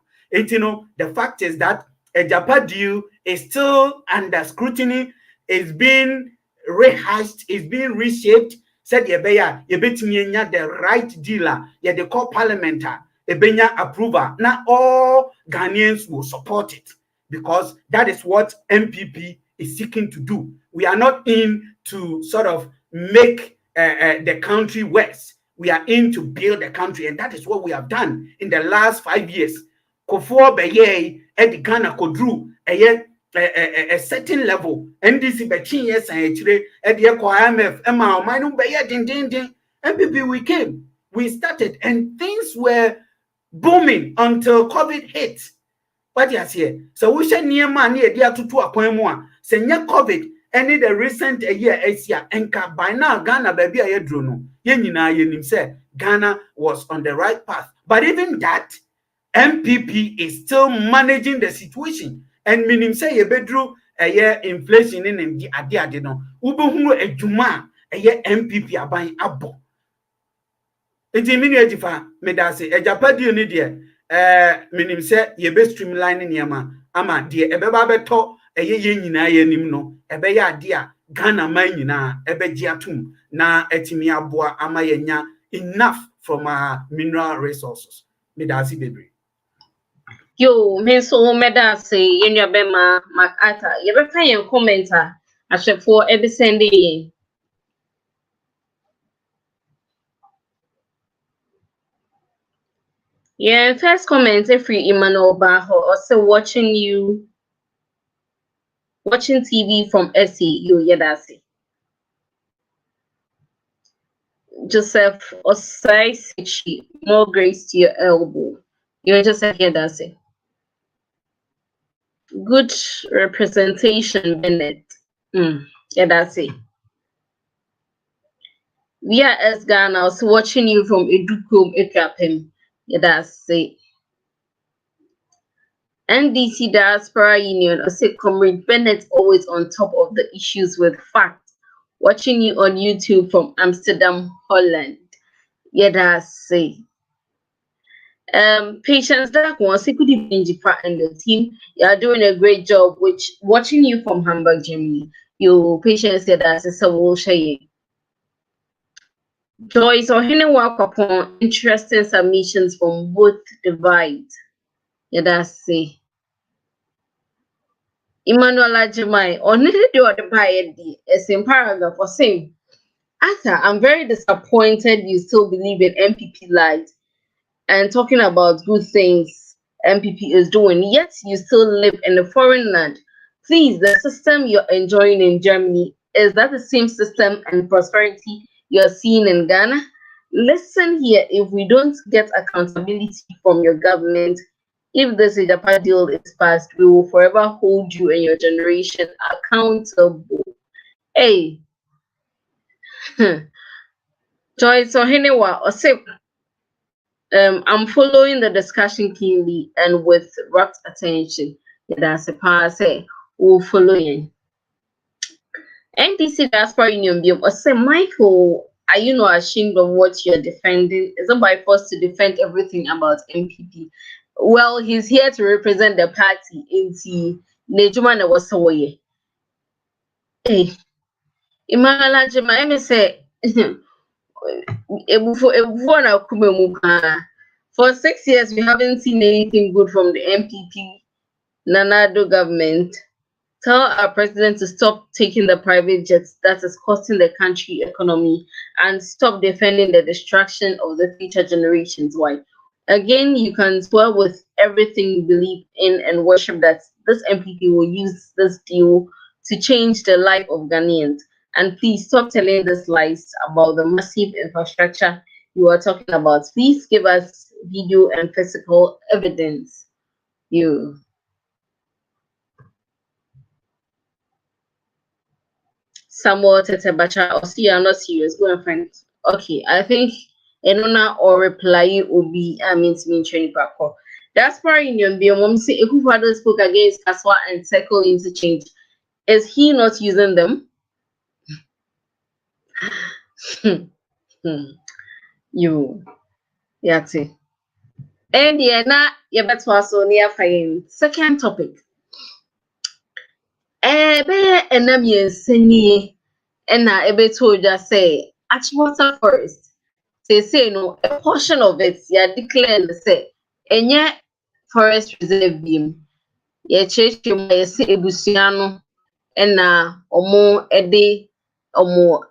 The fact is that a Japan deal is still under scrutiny, is being rehashed, is being reshaped. Said you bet me the right dealer, the core parliamentar, ebenya approval. Now all Ghanaians will support it. Because that is what NPP is seeking to do. We are not in to sort of make the country worse. We are in to build the country, and that is what we have done in the last 5 years. Kofor beye at Ghana kodru a certain level. NDC between years and at the IMF, Emma, Manu beye ding. NPP we came, we started, and things were booming until COVID hit. What you here? So we should near man near dear to a say COVID any the recent year Asia and by now Ghana baby a drono. Yenina say Ghana was on the right path. But even that MPP is still managing the situation. And meaning say a bedroom a year inflation in the idea no. Ubu a juma a year MPP are buying abo. It's a mini edifa made us say a japadi unidia. Minim say ye be streamlining yama ama de ebeba beto eye ye nyina ye nim no ebe ya de a Ghana man nyina ebe gi atum na etimi aboa ama ye nya enough from our mineral resources me da si bebre Yo me so me da say yenua be ma makata ye be kan yen commenter ahwefo e be send yen. Yeah, first comment free Emmanuel Baho also watching TV from SE, you Yedasi. Joseph Osai Sichi, more grace to your elbow. You're Joseph Yedasi. Good representation, Bennett. Yedasi. We are as Ghana also watching you from Edukum Ekrapim. Yedasi. NDC Diaspora Union, or say Comrade Bennett, always on top of the issues with facts. Watching you on YouTube from Amsterdam, Holland. Yeah, that's it. Patience that one, could even and the team, you are doing a great job. Which watching you from Hamburg, Germany. You patience said that's a so share. Joyce or any work upon interesting submissions from both divides. Yeah, that's it. Emmanuel Ajimai, or neither do the buy as in paragraph or saying, Arthur, I'm very disappointed you still believe in MPP lies and talking about good things MPP is doing, yet you still live in a foreign land please, the system you're enjoying in Germany, is that the same system and prosperity you're seeing in Ghana? Listen here, if we don't get accountability from your government, if this Idapa deal is passed, we will forever hold you and your generation accountable. Hey, Joyce Ohenewa, or say, I'm following the discussion keenly and with rapt attention. That's a pass. We'll follow you. NDC Diaspora Union Biom, or say, Michael, are you not ashamed of what you're defending? Is it by force to defend everything about NPP? Well, he's here to represent the party in the Nejuma was so way. Hey, Imala Jema, say, for 6 years, we haven't seen anything good from the NPP Nanado government. Tell our president to stop taking the private jets that is costing the country economy and stop defending the destruction of the future generations. Why? Again, you can swear with everything you believe in and worship that this MPP will use this deal to change the life of Ghanaians. And please stop telling these lies about the massive infrastructure you are talking about. Please give us video and physical evidence. You. Samuel Tetebacha, or see you're not serious. Go and find it. Okay, I think Enona or reply will be means me training back. That's why Union be mom say who father spoke against Kaswa and circle interchange. Is he not using them? You yati. And yeah, na you better also near fine. Second topic. Be enam seni ena ebe told just say Achimota Forest. Say no a portion of it ya declared say enye forest reserve beam. Ye church you may say ebusiano ena omo ede omo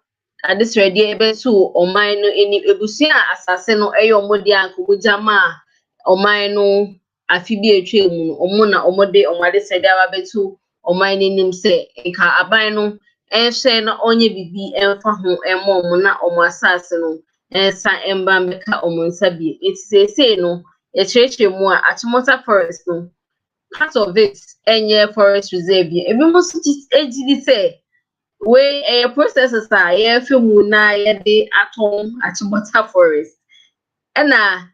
adis ready ebe to oman no eni ebusia asase no eyo omo di anko jama oman no afi bi etwe mu omo na omo de omo ade sede aba betu oman nim se nka aban no ehwe na onye bibi emfa ho emo omo na omo asase no ensa emba meka omo nsa bi say no e church mu a Achimota Forest no part of it enye forest reserve ebi mo so ejidi say we processes are ye film na ye de atom Achimota Forest na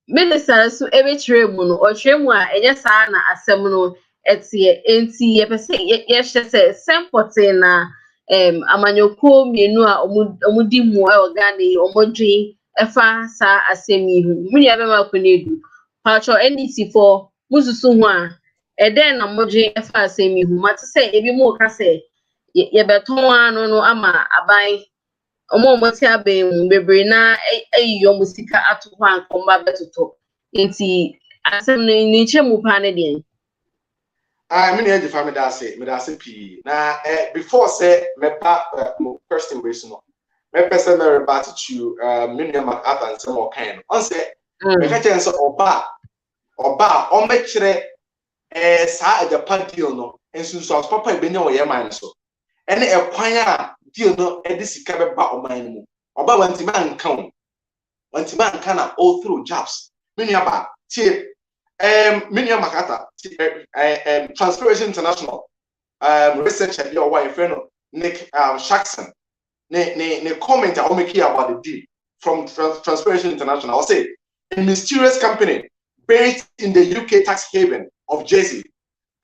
minister so ebe chere mu no o chere mu a enye sa na asem no etie enti ye pese ye hye say sempote na amanyoko mienu a omudi mu e ogane omodwe efa sa asemi hu muni abema konedu pacho NDC for mususu hu a eden na modwe efa asemi hu mate say ebi mu ka say ye beton anu no ama aban omo moti abem bebre na eyiyo musika atokwa ankomba betoto enti asem no ni chemu pa ne den I mean, the family that say P. Now, before say me question question no. Me person me rebut to Miniam MacArthur and some more kind. On say me ka chance oba o me kire sa Japan deal no. Ensu so papa e benya wo ye man so. Ene e kwan a deal no e de sika be ba o man mu. Oba wanti man kan. Wanti man kan na all through jobs. Miniam ba tie Miniam MacArthur, Transparency International, researcher, your wife, Nick Shackson, ne comment I will make here about the deal from Transparency International. I'll say a mysterious company based in the UK tax haven of Jersey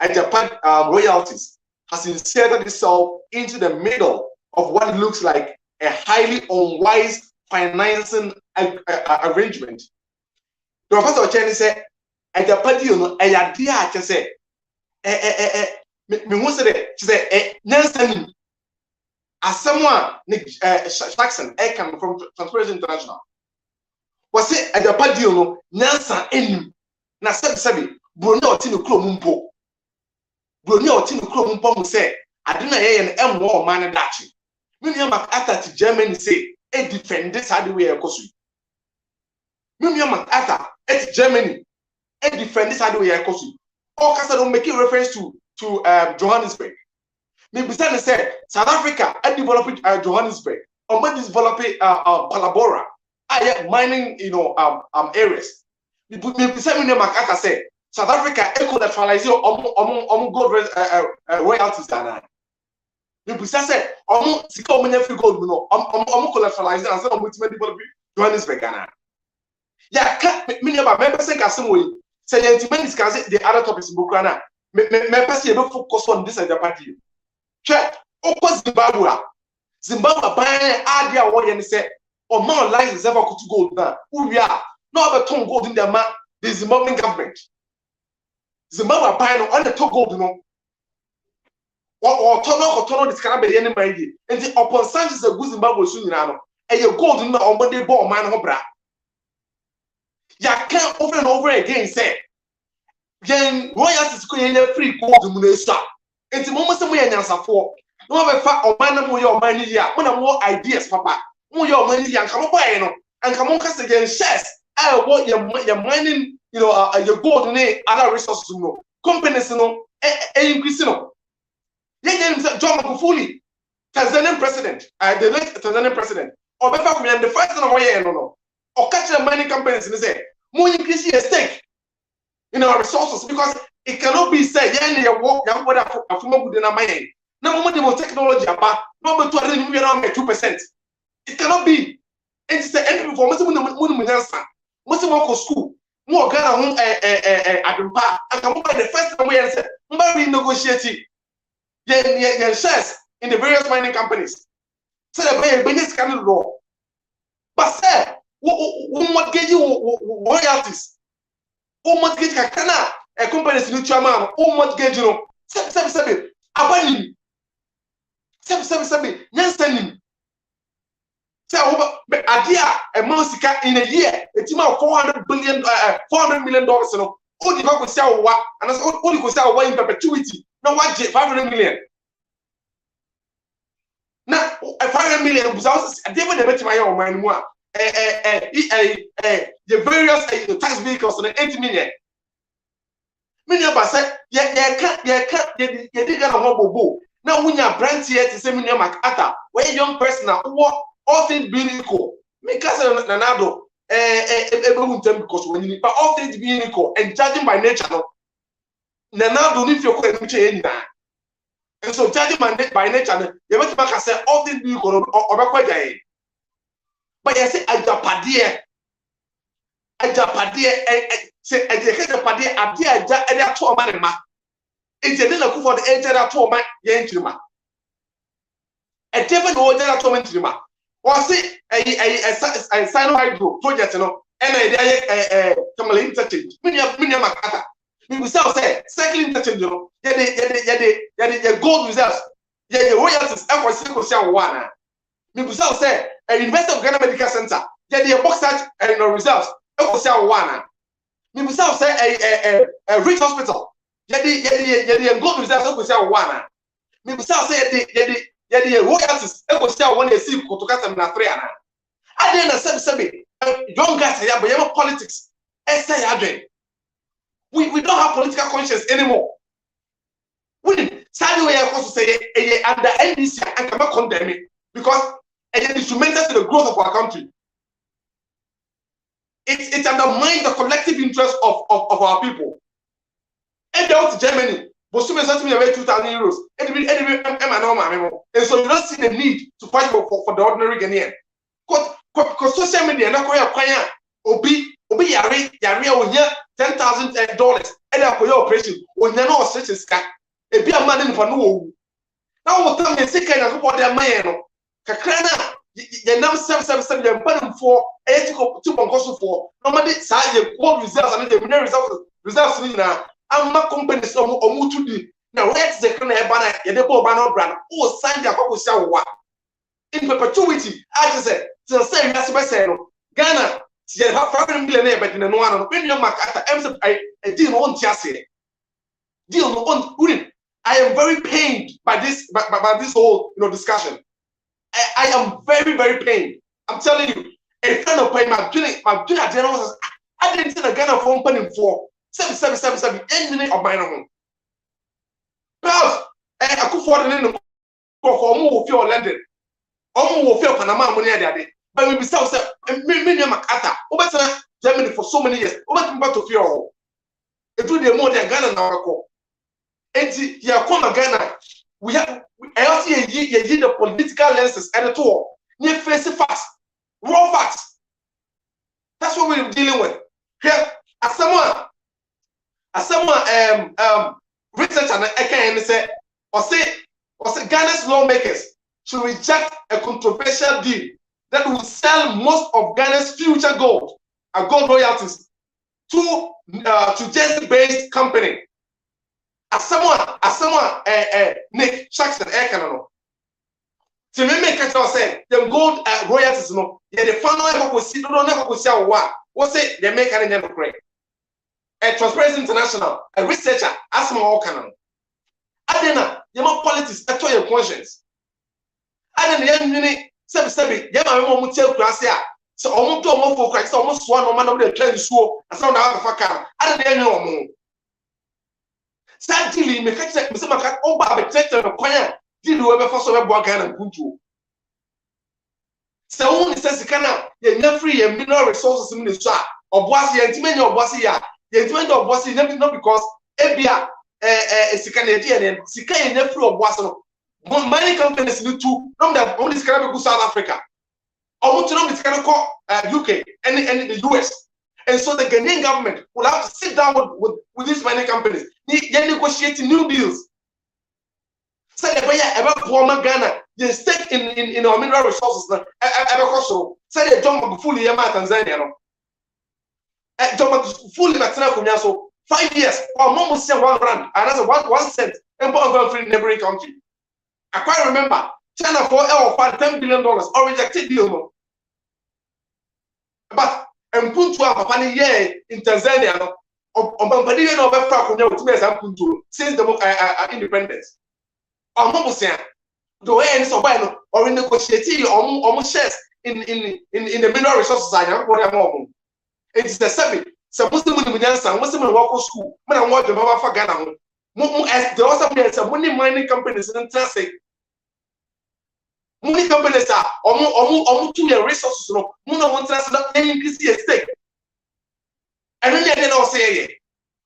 and Japan royalties has inserted itself into the middle of what looks like a highly unwise financing arrangement. The Professor Chen said, and the party, you know, a dear to say, me who said it, she said, Nelson, as someone, Nick Jackson, come from Transparency International, was it at the party, you know, Nelson in Nasabi, Bruno Tino Cromumpo, Bruno Tino Cromumpo, who said, I didn't hear an more man and that. Miniam MacArthur to Germany say, a defend this how do we Kosu. Miniam MacArthur at Germany. And defend this how do we Kosu. All cast don't make reference to to Johannesburg. Maybe say South Africa I developed Johannesburg. Or maybe develop Palabora. I have mining, areas. Maybe say Makata say South Africa eco-naturalize gold royalties dana. Maybe say sika free gold collateralize and say develop Johannesburg Ghana. Yeah, many of our members say say discuss the other topics in Bukrana. Members here don't focus on this and the party. Check. Opposite Zimbabwe buying idea what you say or more license ever to gold now. Who we are not about ton gold in the Zimbabwean government. Zimbabwe buying on the top gold, or turn this can be any idea. And the upon Sanchez a good Zimbabwe soon, and your gold in the Monday ball man hobra. Ya can't over and over again say, Yen royalties could free gold in the start. And the moment we answer for. No have fact or man your money here. When more ideas, Papa. More your money and come by and come on cast against shares. I want your mining, your gold and other resources. Companies, increasing. John Magufuli, Tanzanian president, the late Tanzanian president, or better the first of way, or catch the mining companies and say, more increase your stake in our resources because it cannot be said, yeah, walk down what a former good in a mining. Now, more technology about number 2% It cannot be. And it's the NPP for most of the school. More Ghana Adumpa and come by the first time we said, we negotiate shares in the various mining companies. So the business cannot law. But sir, what get you royalties? Who must get a company's new chairman? Who must get you? Seven. Abandon. Seven. Nyansanim. Say idea a Mosika in a year, a team of $400 million. No, all the people sell what, and all you could sell what in perpetuity. Now what 500 million. Now 500 million was also a different debate my own mind more. The various tax vehicles on the 80 million. Many of us said, you did a mobile. Now when you're brand here to say Minion MacArthur, where a young person what all things being equal. Make us Nanado because when you but all things being equal and judging by nature, Nanado if you're going to change that. And so judging by nature, you have to back and say all things being equal or quite. But you say Ajapadia, say Ajapadia, Adia to a man. It's a little for the age that told my Yantima. A different order that told me. Was it a Sino project, and a Tamale interchange? Many Makata. We will say, second interchange, the gold reserves, the royalties, and single shell one. We will say, an investor of Ghana Medical Center, the box and reserves, and shell one. We will say, a rich hospital, the gold reserves, and shell one. We will say, the royalties, and shell one, they see Kotokata Natriana. I didn't say, young guys, but politics. We don't have political conscience anymore. We sadly we are supposed to say under NDC and cannot condemn it because it is instrumental to the growth of our country. It undermines the collective interest of our people. And they went to Germany, but soon as me away 2,000 euros, and so you don't see the need to fight for the ordinary Ghanaian. Because social media not quite acquire obi yare o here $10,000 and for your operation when you know such as cat a be a man in for no now what time you say kind of what their man kakrana you now 777 you put them for ethical to bongoso for normally say you gold results and the results now I'm not company so omutu di now where's the kind of banner you dey banner brand oh sign their people say what in perpetuity I just said to say that's what say no Ghana you have 500 million but in one when you MacArthur I deal on Tiasi. Deal on I am very pained by this whole discussion. I am very, very pained. I'm telling you, a friend of mine, my general says, I didn't see a Ghana phone penny for 7 8 minutes of my own. Because I could for the name of your London. Will feel Panama money at the but we be so million Makata over Germany for so many years. Over to fear. It will be more than Ghana now. And you come Ghana. We have the political lenses at the tour. You face it fast, raw facts. That's what we're dealing with. Here, as someone research and I can say, or say Ghana's lawmakers should reject a controversial deal that will sell most of Ghana's future gold and gold royalties to Jersey-based company. As someone, Nick Jackson, to me make it say the gold royalties no, yeah the final never go see what say they make an Nokware. A Transparency International, a researcher, as my canon. Adena, you more politics, a your conscience. Adena, so almost more for Christ, almost one man of the train so and some other fucker. I don't know more. Sadly, me catch Mr. Macat, oh, Baba, protector of choir, did whoever for so a Bogan and Puntu. So only says, Kana, you're not free and mineral resources in the shop, or Bossy and Timmy or Bossy, the intimate of Bossy, not because Ebia is a Canadian and Sika and nephew of Bossy. Many companies need to know that only is going to go South Africa. I want to know it's going to call UK and the US. And so the Ghanaian government will have to sit down with these mining companies. They're negotiating new deals. So the way about former Ghana, they stake in our mineral resources. So they jump fully in Tanzania. Jump fully in so 5 years, or more than 1 rand, and that's 1 cent in free neighboring country. I quite remember China for $10 billion or rejected deal. But and Puntua Papani in Tanzania, since the independence. Almost the way any survival or in negotiating almost shares in the mineral resources. It's the same. So Muslim Muslim walk school, but I want the Baba for Ghana. There also some mining companies in Transit. Money companies are almost 2 year resources. No, one translate any increase a stake. And then they don't say,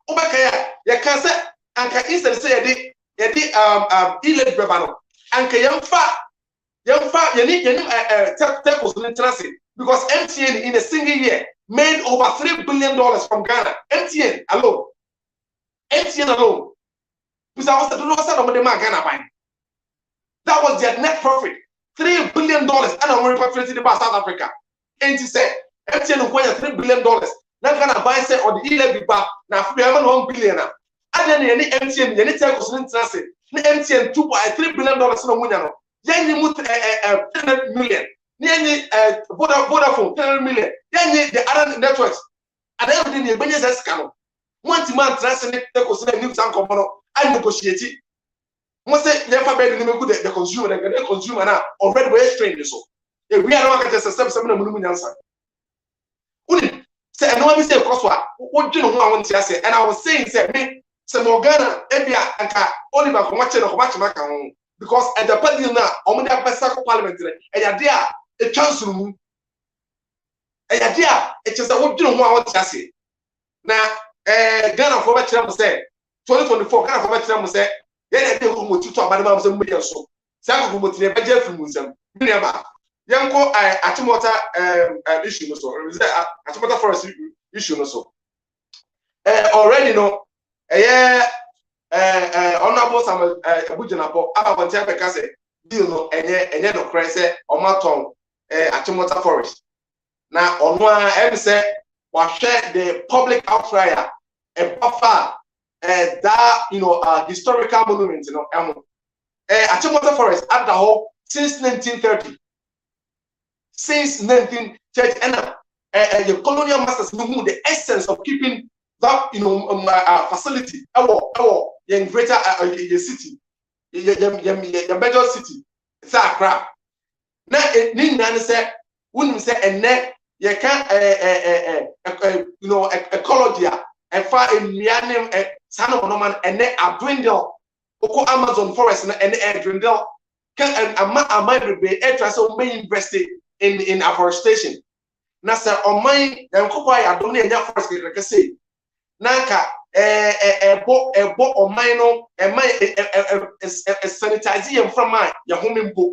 Obakaya, you can say, and can instead say, Elite Bravano, and young fat, you need tackles in transit because MTN in a single year made over $3 billion from Ghana. MTN alone. Because I was the Ghana. That was their net profit. $3 billion and I'm repatriating about South Africa. And he said, MTN acquired $3 billion. Now Ghana buy say or the 11 back now $1 billion. And then any MTN, any telcos in transit. MTN $2.3 billion no money. Then you move 10 million. Then Vodafone 10 million. Then the other networks. And everything the business scam. One man transit telcos in new town I negotiate it. Most say never better than the consumer, the consumer now already very strange. So if we are not going to step 7 million answer. Say and no say what do you know I want to say? And I was saying say me some Ghana Ebia and Oliver from watching because at the party now on the parliament and there a chance room. And there it is what do you know I want to say. Now Ghana for what you say 2024 Ghana for what you say. Then they go to talk about some million so. Some go to the budget from Muslim. Yanko Achimota issue no so. Achimota forest issue no so. Already no. Honorable Samuel Abujanapo about Tiapeka say deal no enye no kre say omaton Achimota forest. Now on one say we share the public outcry and buffer that historical monument Achimota forest at the whole since 1930. Since 1930 and the colonial masters knew the essence of keeping that facility in greater the city the major city it's a crap now Nina say wouldn't say and then you can ecology and far in Mianim Sanoman and then a dwindle oko Amazon forest na and air dwindle can am be air transfer may invest in afforestation na sir on my na nkoko ya do na enya forest keke say nanka ebo on my no sanitize yem from my ya homembo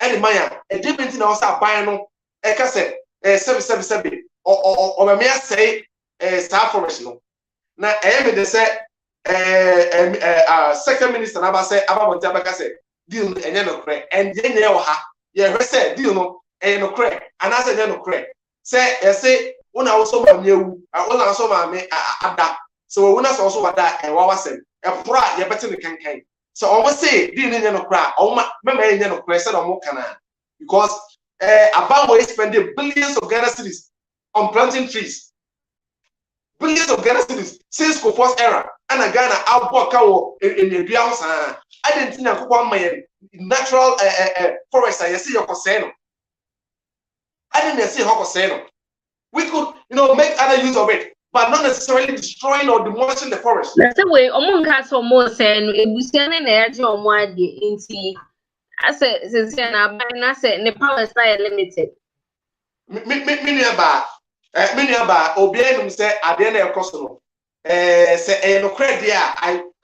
and maya e debenti na osa ban no e ka say sebi o me say staff forest no na me de say second minister na ba say ababonte abaka say deal enye no kre and yenye wo ha ye hwe say deal no enye no kre anase enye no kre say una also ma mewu una also ma me ada so una so also wada wa wasem e pora ye bete ne kankan so o say deal enye no kra o ma mema enye no kre say no mo kana because about we spending billions of Ghana cedis on planting trees. Billions of Ghana cedis since Kofo's era. And a Ghana outboard cow in the house. I didn't think my natural forest. I see your concern. I didn't see how concern. We could, make other use of it, but not necessarily destroying or demolishing the forest. That's the way among us or more saying it was an energy on one day in tea. I said, since I said, the power is not limited. Miniaba, Obianum said, I didn't cost. Say no credit there.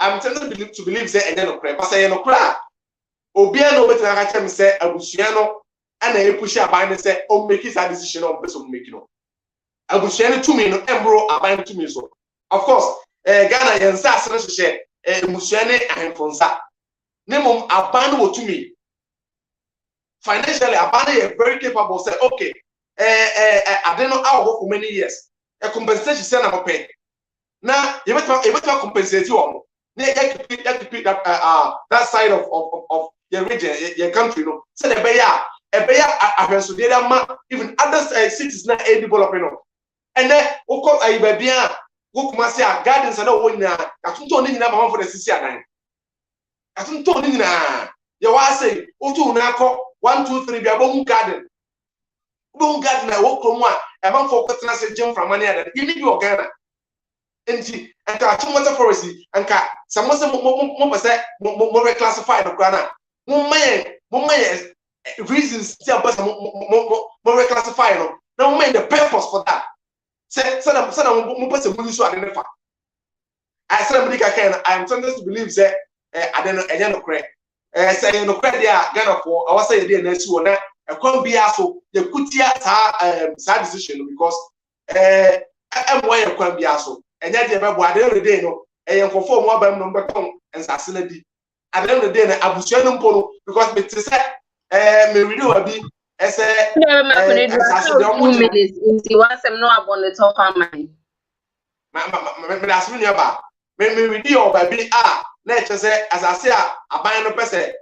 I'm tempted to believe say no credit, but say no credit. Obiano better I can say Abusiano and a push a bind and say, oh, make his decision on person making. Abusiano to me, no embro a bind to me. So, of course, Ghana and Sass share Musiane and Fonsa. Nemo a bind to me. Financially, a bind is very capable. Say, okay, I don't know how for many years. A compensation send a pay. Now, you better compensate you on. You have to pick up that side of your region, your country. No, so the even other cities not developing. And then, of course, I be gardens and all. I don't know for the city. I don't know. You want to say, "Oh, 1, 2, 3, be a boom garden." Boom garden, I walk from one. I want for customers to jump from money. You need your Ghana. And ka water forest and ka some more classify the Ghana. More reasons still more classify no. Now mind the purpose for that. Say more person will so identify. I said I am tempted to believe that I don't know correct. Say no credit there Ghana for I was say the next one na e kon bia so the kutia sa decision because am why e kon bia so enya de bebo at the end of the day no eyen kofo mo abam no beton ensase na di at the end of the day na abusua no mpo no because me te say me read obi say ensase de omo minutes into once I'm not upon the top of mine me das me ba me read obi na e say asase aban no pese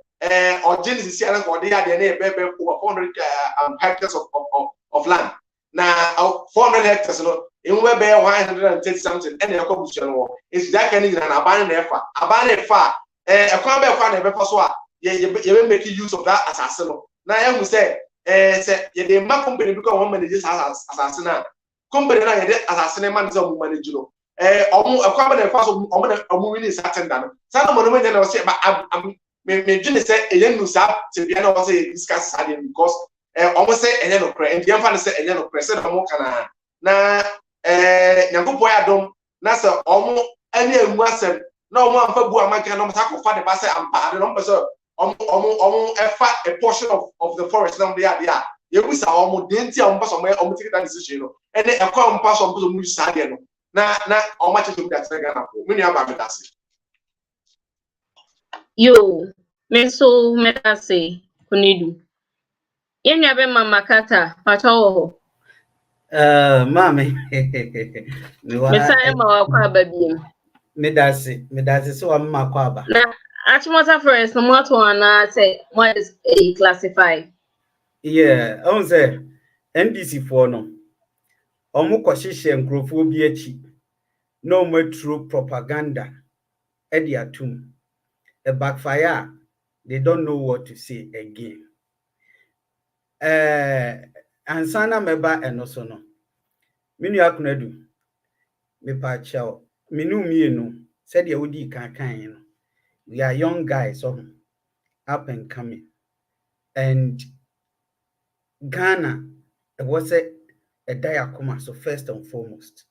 or Genesis here for the ade na be over 400 hectares of land now 400 hectares no in we be 130 something and e ko busu no is that kind of na aban na efa e kwa be kwa na be fa so a ye make use of that asase no na ya hu say say ye dey ma company because one manage asase na company na ye dey asase na man zo manage no omo e kwa be na fa so omo win is attend no sa no mo no na say me dwene say eyen nu sa te bia na o say discuss sadin because almost say enye no kre and yemfa no say enye no kre say no mo kana na nyankopon adom na say omo ani emu asem na omo amfa bu amaka no mata ko fa de ba say ampa de no person omo efa a portion of the forest na dey there ye busa omo de ntia omo person omo take that decision no and e kwa omo person omo mu sa de no na omo che to that Ghana ko me nua ba me dase yo me so me dase kunidu yenya be mama kata pato mami me say ma wa kwa babiem me dase so am ma kwa ba na Achimota forest no what one say what is classified yeah on say NDC for no omo kwahihye nkrofo bi achi no more true propaganda e dey atum a backfire they don't know what to say again ansana meba enoso no minu akunadu me pa chao minu mienu said ye wodi kan no We are young guys, so up and coming. And Ghana, it was a diakoma, so first and foremost.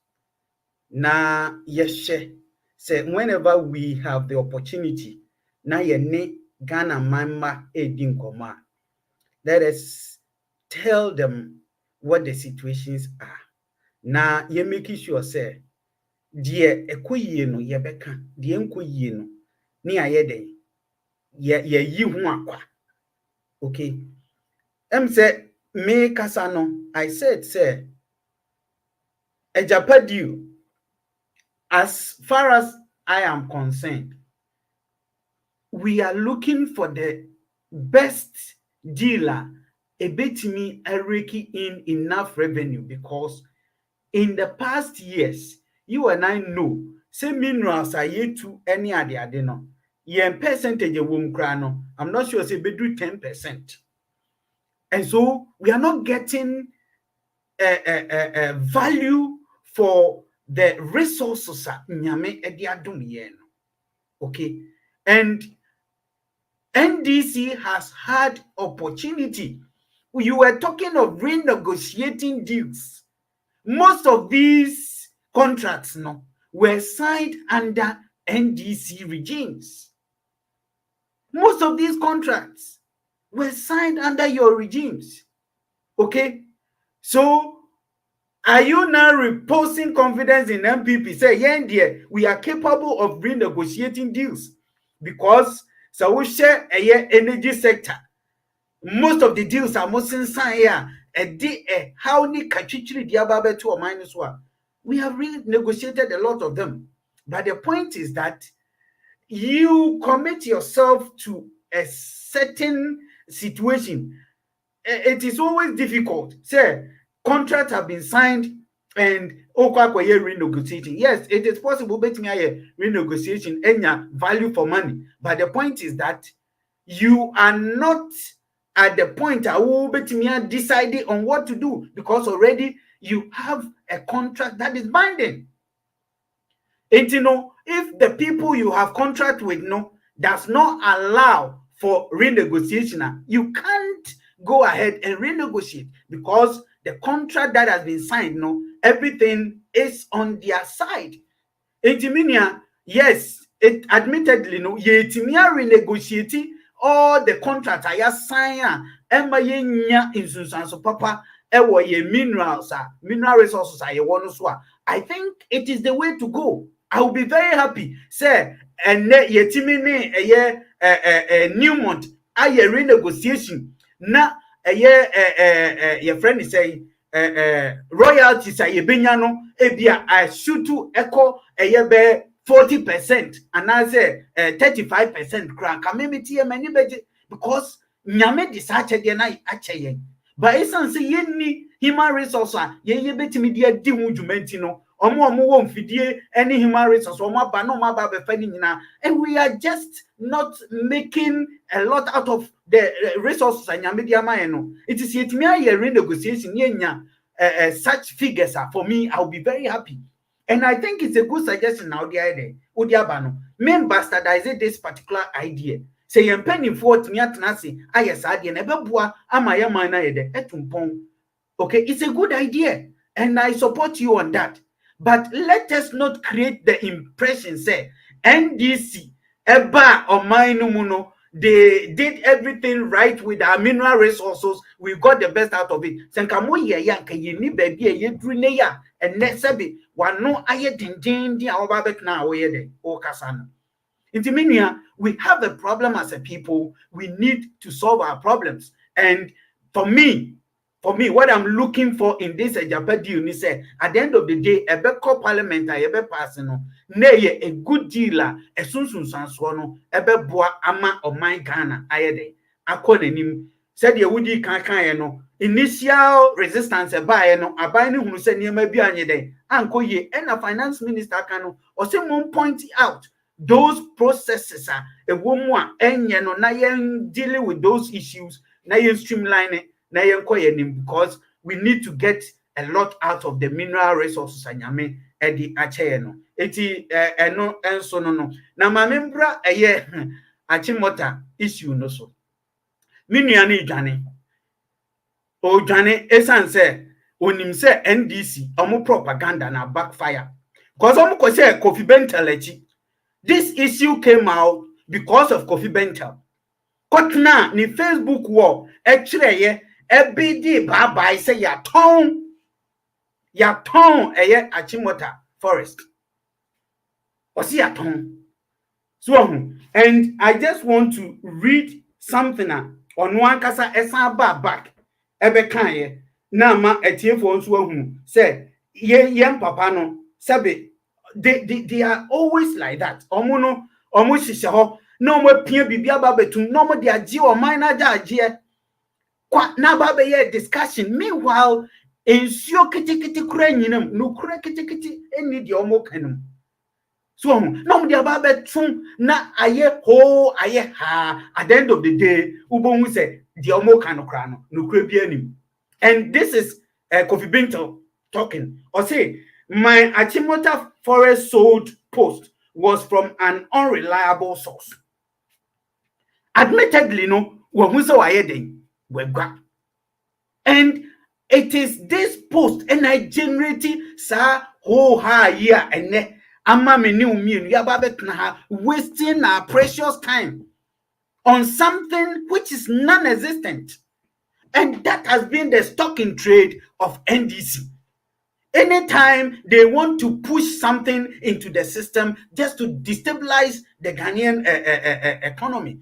Na yeshe say whenever we have the opportunity, na ye Ghana mama edin koma. Let us tell them what the situations are. Na ye making sure say die ekoyie no ye beka, die enkoyie no ni ayede ye yi ho akwa. Okay. Say me kasa no, I said say ejapadiu, as far as I am concerned, we are looking for the best dealer a bit me rake in enough revenue, because in the past years you and I know say minerals are yet to any other no yen percentage no, I'm not sure say bedu 10%, and so we are not getting a value for the resources nyame edi adom yen. Okay, and NDC has had opportunity. You were talking of renegotiating deals. Most of these contracts were signed under NDC regimes. Most of these contracts were signed under your regimes. Okay? So, are you now reposing confidence in NPP? Say, yeah, dear, we are capable of renegotiating deals, because so we share a energy sector. Most of the deals are most signed here. How ni kachichiri diababe to or minus one. We have renegotiated a lot of them. But the point is that you commit yourself to a certain situation. It is always difficult. Say, contracts have been signed and renegotiating. Yes, it is possible, but renegotiation any value for money. But the point is that you are not at the point I will be deciding on what to do, because already you have a contract that is binding. And if the people you have contract with does not allow for renegotiation, you can't go ahead and renegotiate, because the contract that has been signed, everything is on their side. And yes, it admittedly ye renegotiate all the contracts I sign emma nya insunsanso papa ewo ye minerals mineral resources I want so. I think it is the way to go. I will be very happy. Say and ye timini Newmont aye renegotiation na your friend is saying royalties aye benya no ebia I should to echo be 40% and I say 35% crank. Many because nyame decide na ache. But esan say yenni human resource ye betimi dia di hu dwumenti no omo wo mfidie any human resource omo aba no ba be fa ni nyina, and we are just not making a lot out of the resources nyame dia man no. It is yetimi aye renegotiation yenya such figures for me. I'll be very happy. And I think it's a good suggestion now. The idea, Udiabano, men bastardize this particular idea. Say, you're penny for me at Nasi, I yes, I never boa, amaya mana etumpong. Okay, it's a good idea, and I support you on that. But let us not create the impression, say, NDC, Eba or Mainumuno, they did everything right with our mineral resources. We got the best out of it. Senkamu ya ka yini baby ye drune ya and nesabi one no aye dindin di awabet na oye de o kasana. Intiminia, we have a problem as a people. We need to solve our problems. And for me, what I'm looking for in this Japan deal is at the end of the day, a better parliament, a better person, nay, a good dealer, a soon sanswano, a better boa ama of my Ghana, ayede. Akonenim said ye woody can't initial resistance a buy no, a buying who said near maybe anyday, uncle ye, and a finance minister can or someone point out those processes are a woman and na yen dealing with those issues, na yen streamline it. Because we need to get a lot out of the mineral resources and edi ache no eti eno enso no na ma membra eye achimota issue no so minua na idwane o dwane esanse onim se NDC omo propaganda na backfire because omo ko say Kofi Bentel echi. This issue came out because of Kofi Bentel. Kotna ni Facebook wall ekreye ebidi bye say ya ton eye Achimota forest. Osi ya ton. So and I just want to read something on one kasa esan back ebe kan ye na ma etiefo nso ahu say ye papa no sabe they are always like that. Omo no omo hihye ho na omo pia bibia ba betum na omo de age o man na age kwa na ba be ye discussion. Meanwhile ensio kitikiti kura nyinam no kura kitikiti eni de omo kanum. So na omo de ba betum na aye ho aye ha at the end of the day ubonwu say de omo kan kura no kura bi anim. And this is Kofi Bentel talking. Or say my Achimota forest sold post was from an unreliable source. Admittedly, no, and it is this post and I generated sa ho ha year and ne ama me new mean wasting our precious time on something which is non-existent. And that has been the stock in trade of NDC. Anytime they want to push something into the system just to destabilize the Ghanaian economy,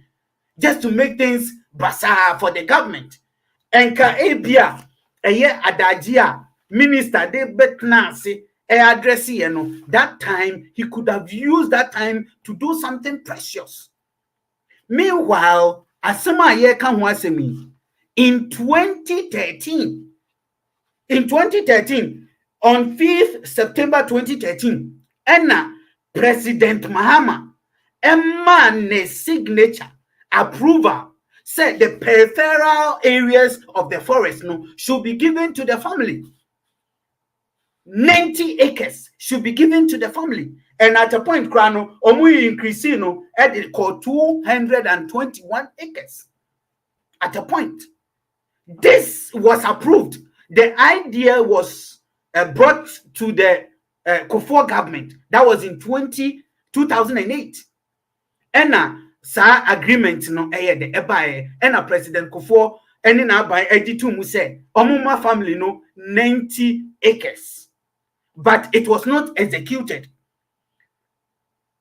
just to make things bazaar for the government. And ka ebia eye adajia minister de betnasi address that time he could have used that time to do something precious. Meanwhile, asema ye kan ho asemi in 2013 on 5th September 2013, Enna President Mahama Emma signature approval said the peripheral areas of the forest should be given to the family. 90 acres should be given to the family. And at a point, Krano, Omu increase at the 221 acres. At a point. This was approved. The idea was brought to the Kufuor government. That was in 2008. And sa agreement no the ebae and President Kufuor and na by 82 mu say omuma family 90 acres. But it was not executed.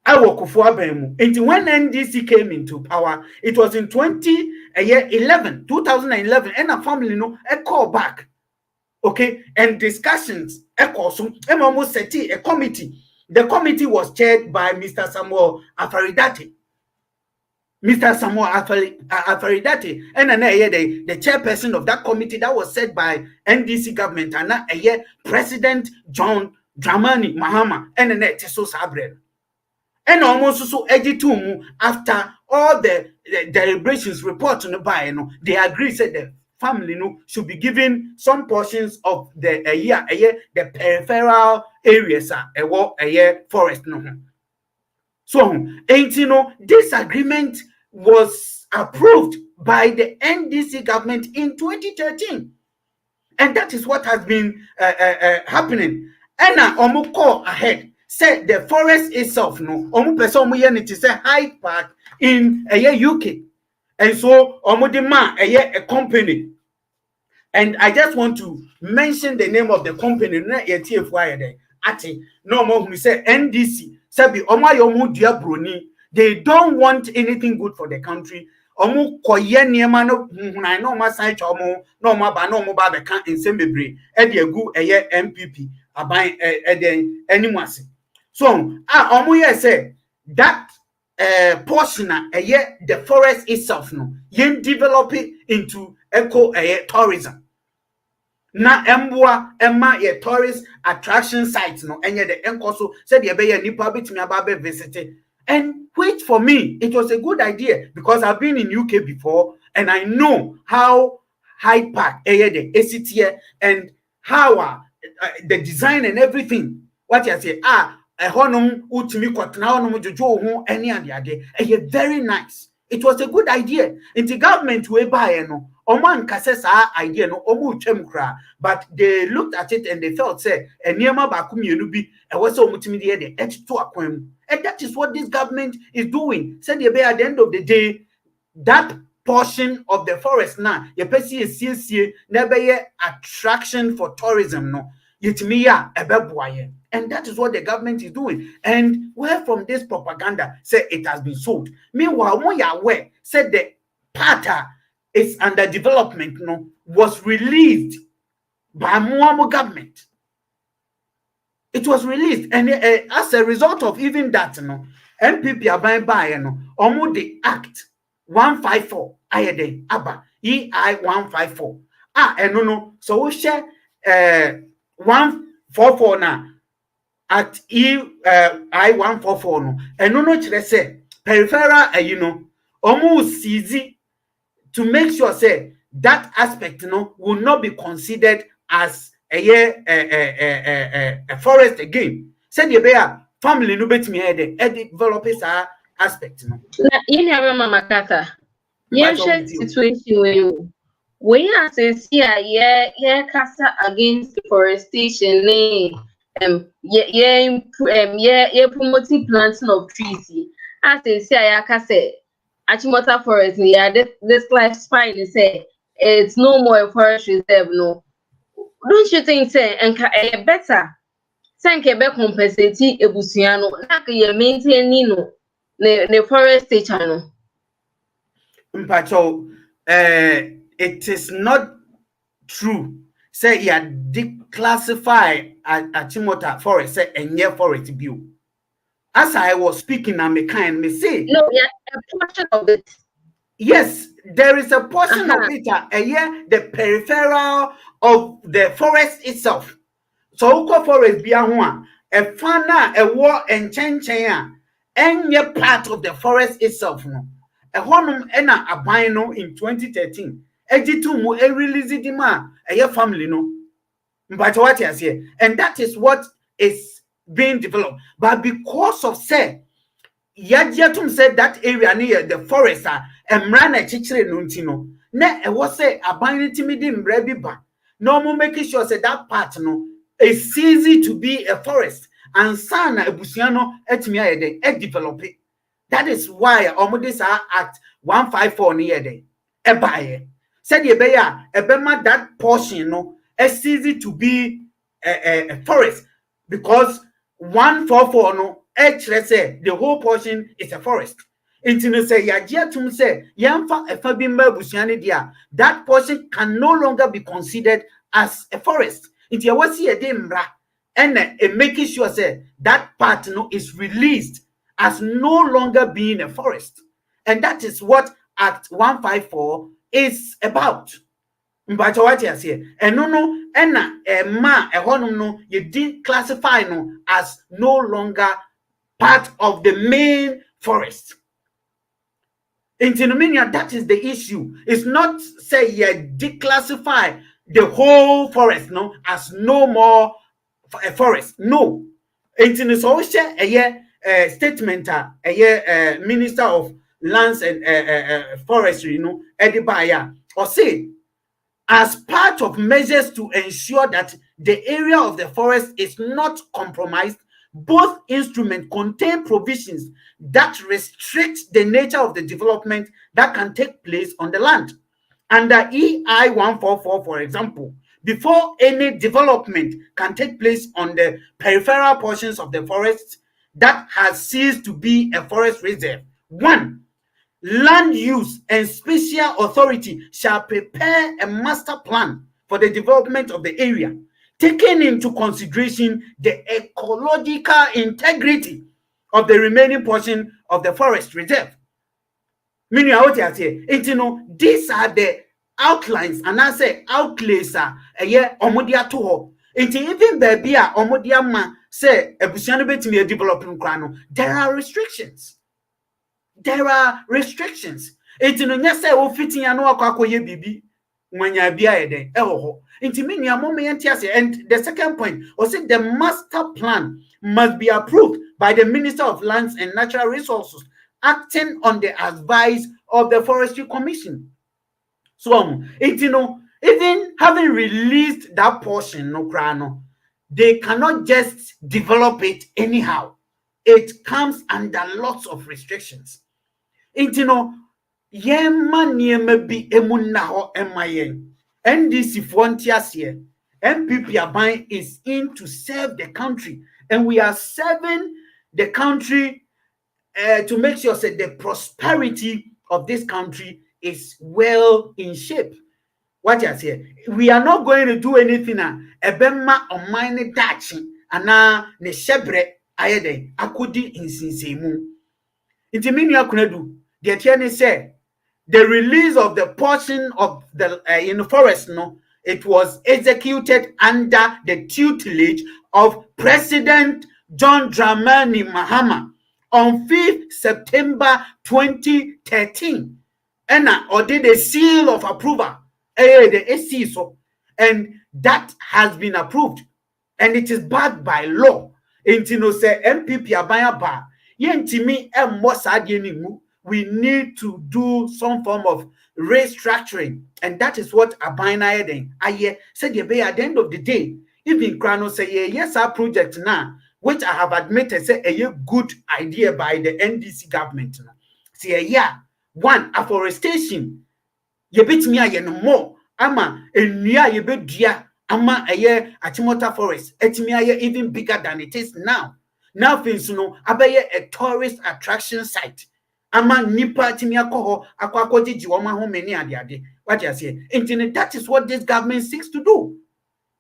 Our Kufuor bemu. And when NDC came into power, it was in 2011 and a family call back. Okay, and discussions almost set a committee. The committee was chaired by Mr. Samuel Afaridate. Mr. Samuel Afaridate, and the chairperson of that committee that was set by NDC government, and President John Dramani Mahama, and Teso Sabre. And almost so editum after all the deliberations report on the buy, they agreed said the family should be given some portions of the the peripheral areas forest So this agreement was approved by the NDC government in 2013, and that is what has been happening. And now call ahead. Say the forest itself, it is a Hyde Park in UK, and so a company. And I just want to mention the name of the company. No more who say NDC. They don't want anything good for the country. No NPP so say that portion the forest itself develop it into tourism. Na emboa emma tourist attraction sites and the enkoso said the nipa bitimi aba visit. And which for me it was a good idea because I've been in UK before and I know how Hyde Park the ACT and how the design and everything what you say a honum utimi kwatna honum jojo ho any ade very nice. It was a good idea. In the government we buy no oman kase idea no omu twem kra, but they looked at it and they felt say eniema ba ku mienu bi e wo se omutimi de to akwam. And that is what this government is doing. Said they be at the end of the day that portion of the forest now you pesi esiesie na be attraction for tourism no yetimi ya ebeboaye. And that is what the government is doing. And where from this propaganda say it has been sold. Meanwhile, when you are aware, said the part is under development, no, was released by Muamu government. It was released, and as a result of even that, no, NPP are buying by no, almost the Act 154, ayede aba EI 154. And no, so we share 144 now. At I-144 no eno no kire say peripheral almost easy to make sure say that aspect will not be considered as a forest again. Say the bear family no betimi develop aspect no. Na have mama kata. Situation we are see kasa against deforestation promoting planting of trees. As they say, I can say, Achimota Forest, this lifespan say it's no more a forest reserve. No, don't you think, say, and better? Thank you, compensate Ebusiano, like you maintain the forest channel. Mpacho, it is not true. Say you declassify Achimota Forest, say a near forest view. As I was speaking, I'm a kind me say no, yeah, a portion of it. Yes, there is a portion of it, the peripheral of the forest itself. So Uko forest be a fana a war and chen any part of the forest itself. No, a honum ena abino in 2013. Ejitu mu release a family no. But what is here, and that is what is being developed. But because of say, Yadiatum said that area near the forest Mmre na chichire nuntino. Ne e was say abandoned timidi Mmre biba. No more making sure say that part no is easy to be a forest and sana ebusiano etmia yede develop it. That is why omodis are at 154 near day. Ebaye said ye beya ebema that portion no it's easy to be a forest because 144 no say the whole portion is a forest. Intino say yajiatum say yamfa efa bimba busiani dia that portion can no longer be considered as a forest. Inti wasi ede Mmra and making sure say that part no is released as no longer being a forest. And that is what Act 154 is about. But what you say, and no, you declassify no as no longer part of the main forest. In Tinomania, that is the issue. It's not say you declassify the whole forest no as no more a forest. No. In Tinososha, a statement, a Minister of Lands and Forestry, Edibaya, or say, as part of measures to ensure that the area of the forest is not compromised, both instruments contain provisions that restrict the nature of the development that can take place on the land. Under EI 144, for example, before any development can take place on the peripheral portions of the forest that has ceased to be a forest reserve, 1. Land Use and Special Authority shall prepare a master plan for the development of the area, taking into consideration the ecological integrity of the remaining portion of the forest reserve. Meaning, these are the outlines, and I say outlays omodia to ho. Even baby omodia ma say ebusiano betimi developing krano, there are restrictions. There are restrictions. It's no say o fitting and no akoye bibi. mwanya bia ede ho nti me nua mo me entiase. And the second point was the master plan must be approved by the Minister of Lands and Natural Resources acting on the advice of the Forestry Commission. So even having released that portion they cannot just develop it anyhow. It comes under lots of restrictions. Yema niema bi emunna ho emayen. NDC frontiers here. NPP Aban is in to serve the country, and we are serving the country to make sure that the prosperity of this country is well in shape. What you say? We are not going to do anything. Ebema on mine dachi ana ne shebre ayede akudi insinsemu. Intimini akunedu. The attorney said the release of the portion of the in the forest, it was executed under the tutelage of President John Dramani Mahama on 5th September 2013. And or did a seal of approval, the SCSO, and that has been approved, and it is backed by law. Intino say NPP abaya ba yentimi we need to do some form of restructuring, and that is what Abina then I said at the end of the day, even Krano say yes, our project now, which I have admitted say a good idea by the NDC government. Say one afforestation, ye bit me no more ama enua ye bedia ama Achimota forest etimi even bigger than it is now. Now things abaye a tourist attraction site. Ama nipa timi akoho akwakoji jiwoma ho many ade. What you say? Internet, that is what this government seeks to do.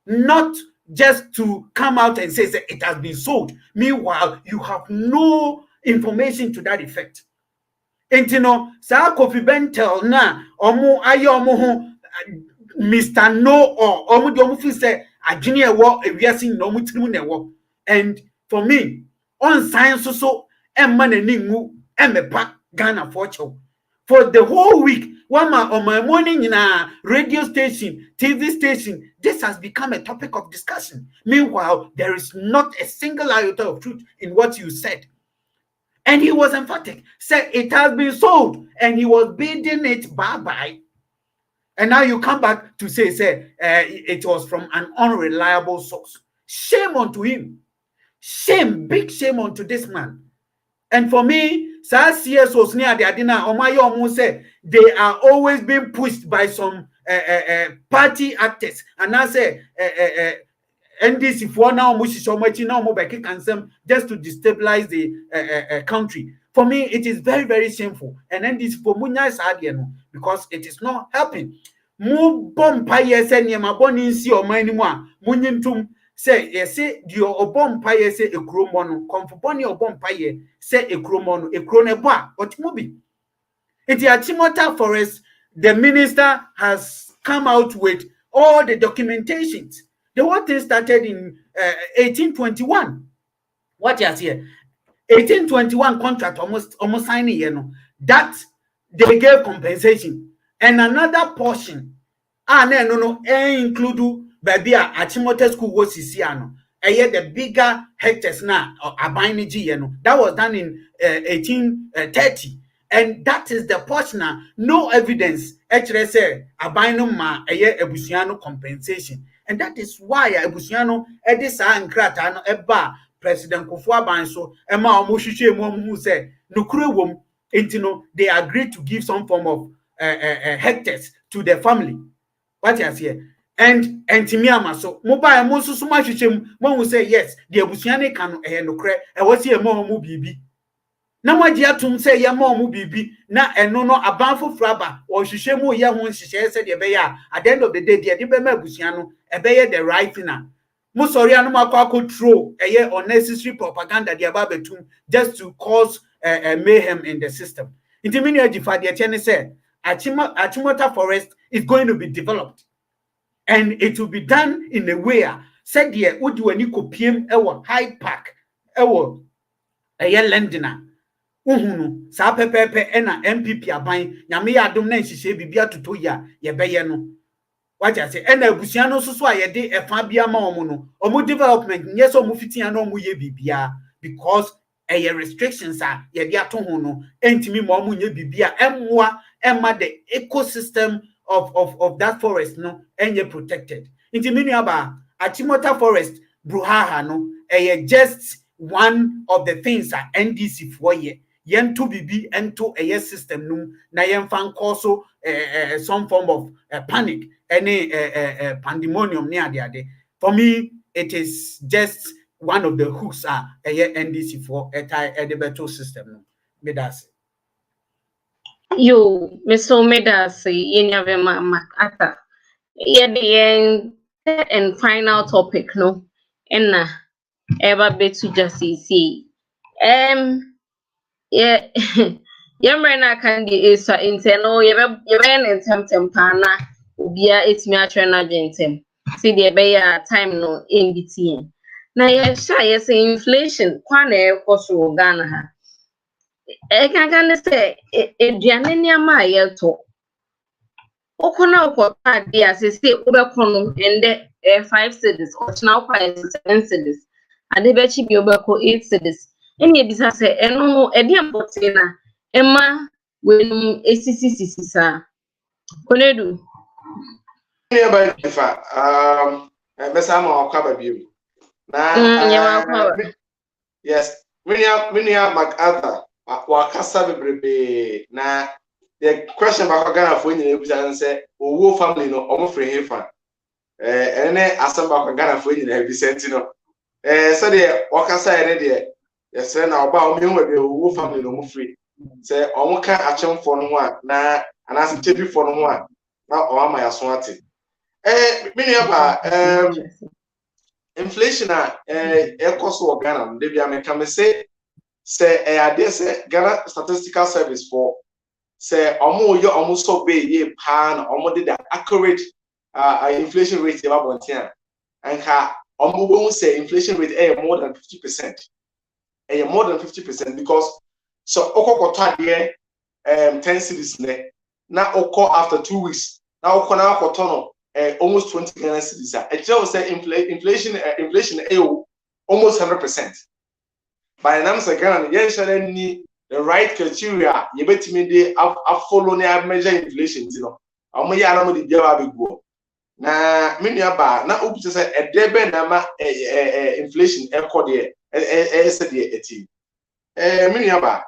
Not just to come out and say it has been sold. Meanwhile, you have no information to that effect. Intino sa Kofi Bentel na omo aye omo ho Mr. No or omo di omo fi say adwene ewo ewiase no omo tirimu na ewo. And for me, on science so emma na ningu emepa Ghana for the whole week, on my morning in a radio station, TV station, this has become a topic of discussion. Meanwhile, there is not a single iota of truth in what you said. And he was emphatic, said it has been sold, and he was bidding it bye-bye. And now you come back to say it was from an unreliable source. Shame unto him. Shame, big shame unto this man. And for me, CSOs near the Adina Omayo say they are always being pushed by some party actors. And I say NDC for now just to destabilize the country. For me, it is very, very shameful. And NDC for Munya is hard, because it is not helping. Mu bompaye se niema boni nsi o manimwa munyintum say yesi dio obompaye se ekromo no konfoboni obompaye se ekromo no ekro ne bo a otimobi. Iti Achimota Forest, the minister has come out with all the documentations. The whole thing started in 1821. What you here? 1821 contract almost signing, that they gave compensation. And another portion, include baby Achimota school was Sisiano. The bigger hectares now, that was done in 1830. And that is the portion, no evidence, actually say, Abinum ma Ebusiano compensation. And that is why Ebusiano, Edisa and Kratano, Eba, President Kufwa Banso, Emma Omushiche Momu say, Nukru Intino, they agreed to give some form of hectares to the family. What is here? And Timiama, so mobile Mosu Sumashim, one will say, yes, the Ebusiane can Nukre, and what's here more bibi. Na magia tum say ya mo bibi na eno no abanfo fraba or shishemu ya ho shishye said ye be ya at the end of the day the be ma busia no e be ye the right thing na mo sorry anu makwa throw unnecessary propaganda the aba betum just to cause mayhem in the system. Intimini ajifa the tiene say Achimota Forest is going to be developed, and it will be done in a way said ye odi wani kopiem ewo Hyde Park ewo London. Sa pepepe ena NPP aban nyame ya adom na nhihye bibia toto ya ye beye no what I say and abusiano so a yɛde ɛfa bia ma ɔmo no ɔmo development nyɛ sɛ ɔmo fitia na ɔmo yɛ bibia because ɛyɛ restrictions a yɛde ato ho no ɛntimi ma ɔmo nyɛ bibia ɛmmoa ɛma the ecosystem of that forest no ɛnyɛ protected nti me nuaba Achimota forest bruhaha no just one of the things a NDC for yen to bibi ento a system num na yen fan also some form of panic any pandemonium near the other. For me it is just one of the hooks a NDC for a better system no me that's yo Mr. Medasi yenyave ata the third and final topic no enna ever be to just see yeah Mmre na kan di is internal you in tempana ubia etimi atwe na dwentem see the be time no in between na sha say inflation kwa na ekoso Ghana ha kan say eduane niama yeto okona okota dia say obekono ende 5 cities or now 7 cities ade be chi bi obeko 8 cities eni ebisa say eno no ede ambote na ema wenum esisi sa konedu ne ba fa besa ma okaba biom na yes minia MacArthur wa kasa bebrebe na the question about Ghana for nyina ebisa say owo family no omo free hefa ene asamba kwa Ghana for nyina ebisa ntino so de wakasa ene de yes na oba omo hu de owo family no omo free say omo ka achemfo no ho a na anase tebifo no ho a na o ama yaso ate minia ba inflation ekoso Ghana de bia me kam say ade say Ghana Statistical Service for say omo yo omo so be ye pan omo did that accurate inflation rate about bontia and ka omo go say inflation rate more than 50%. More than 50% because so okokota there 10 cities ne na oko after 2 weeks na oko na akoto no almost 20 Ghana cities it just say inflation almost 100%. By the name say Ghana yen ni the right criteria you betimi dey follow na measure inflation you know omo ya na mo dey biawa be go na menu ba na obi say edebe na ma inflation ekode say dey eti menu ba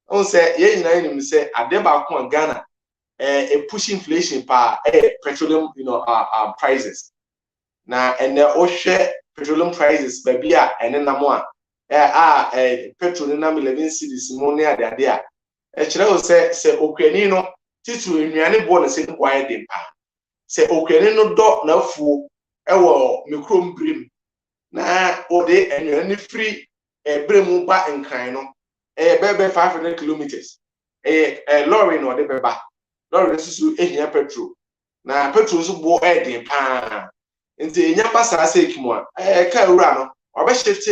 on say ye nyina nim say adeba ko Ghana push inflation pa petroleum prices na and o hwe petroleum prices ba bia ene na mo a petrol na 11 cities mo ne ade a kire o se okwani no titu enuane bo na se kwae dem pa se okwani no do na afuo ewo mikrom brim na o de enuane free bremu ba nkran no bebe 500 kilometers lorry no de beba lorry susu ehia petrol na petrol so bo dem pa nti enya pasa se ekimo a ka ura no obe shift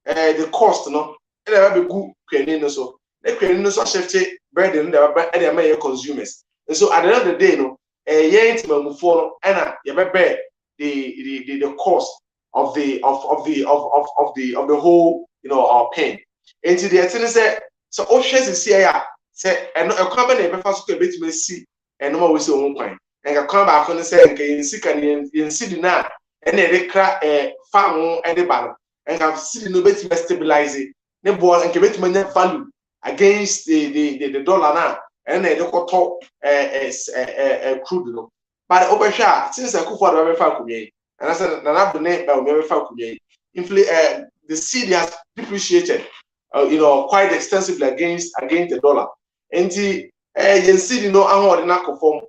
the cost no e dey be good kwani no so the kwani no so shift burden dey dey make consumers and so at the end of the day no ye intimamufo no na ye be the cost of the whole our pain into the thing say so o hwese see ya say e kwa be na be fa so ka betime si no ma we say o kwan en ka kwa ba ko no say en ka yensika ne yensidi na e na dey kra fa ho e dey ba no and have seen no better stabilize the ball and keep it value against the dollar now and they got top crude no but over share since I could for the faculty and I said that I've been by faculty the cedi has depreciated quite extensively against the dollar and the you see how the form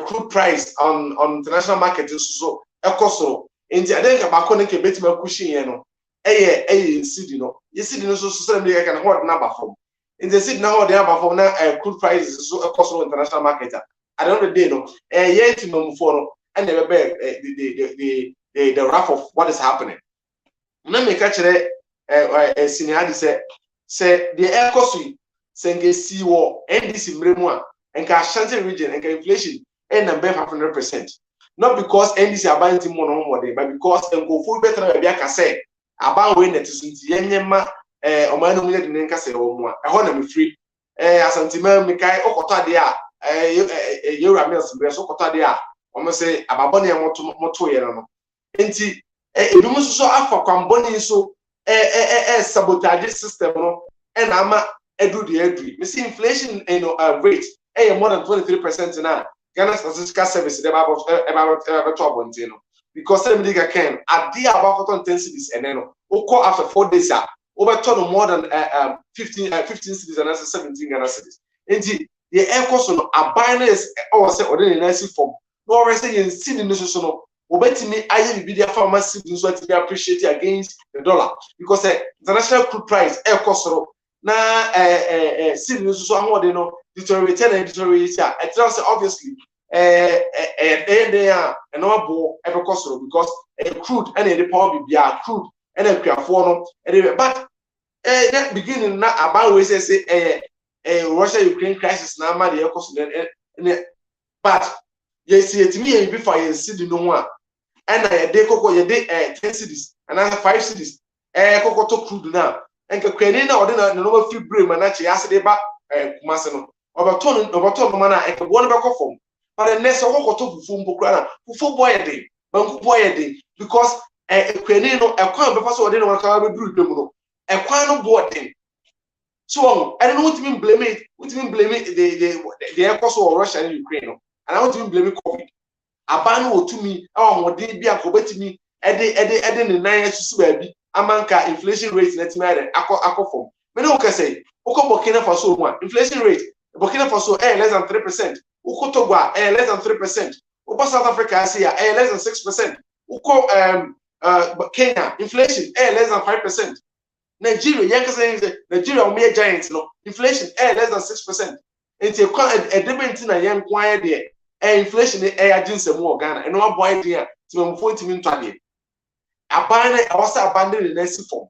crude price on international market is so so and I think about connecting better cushion cedi no cedi no so say me can hold number form in the cedi now the number form na crude prices so across international market at the end of the day no yet no for no and the wrath of what is happening na me catch senior say the economy say see war NDC Mmre mu a enka Ashanti region enka inflation and number 500%. not because NDC are buying more no but because go full better be aka say about when it is yenyema omanu mu yedi nka say omo a ho na me free asantima mikai okoto ade a yewra mills bre so okoto ade a omo say ababone moto ye no enti edum so afa kwamboni so sabotage system no and ama edu me see inflation rate more than 23% now. Ghana Statistical Service about because some nigga can idea about cotton 10 cities and then after 4 days over ton more than 15 cities and 17 Ghana cities. And the air cost on a binary or say ordinary nice form. No rest in see the nation so obeti me aye be their pharmacy so to be appreciated against the dollar because the international crude price air cost na see the so how they know deteriorated and deteriorated. I tell us obviously they are no bo ever cost because crude and the power be crude and a for no but that beginning na about we say Russia Ukraine crisis na ma the cost but yes it me before you see the no one and they koko ye dey 10 cities and 5 cities koko to crude now and kwani na ode na no fi brem na che ase dey ba kumase no obaton no mana e ko won be ko fom but the next koko to fufu mbokra na fufu boy dey banku boy dey because kwani no ekwan be fa so ode no ka be duru dem no ekwan no board dey so I don't want to blame it the cost of Russia and Ukraine no and I want to blame COVID abanu otumi awon bi akobetimi ede ne nan asusu ba bi amanka inflation rate na timare akofom me no ka say uko Burkina Faso one inflation rate Burkina Faso less than 3%, uko Togo less than 3%, uko South Africa say less than 6%, uko Kenya inflation less than 5%, Nigeria yanka say Nigeria o me giant no inflation less than 6%. Enti kwa debent na yen kwan there inflation agents more Ghana and no boy there to ntimi ntwade abana awasa abandon the next form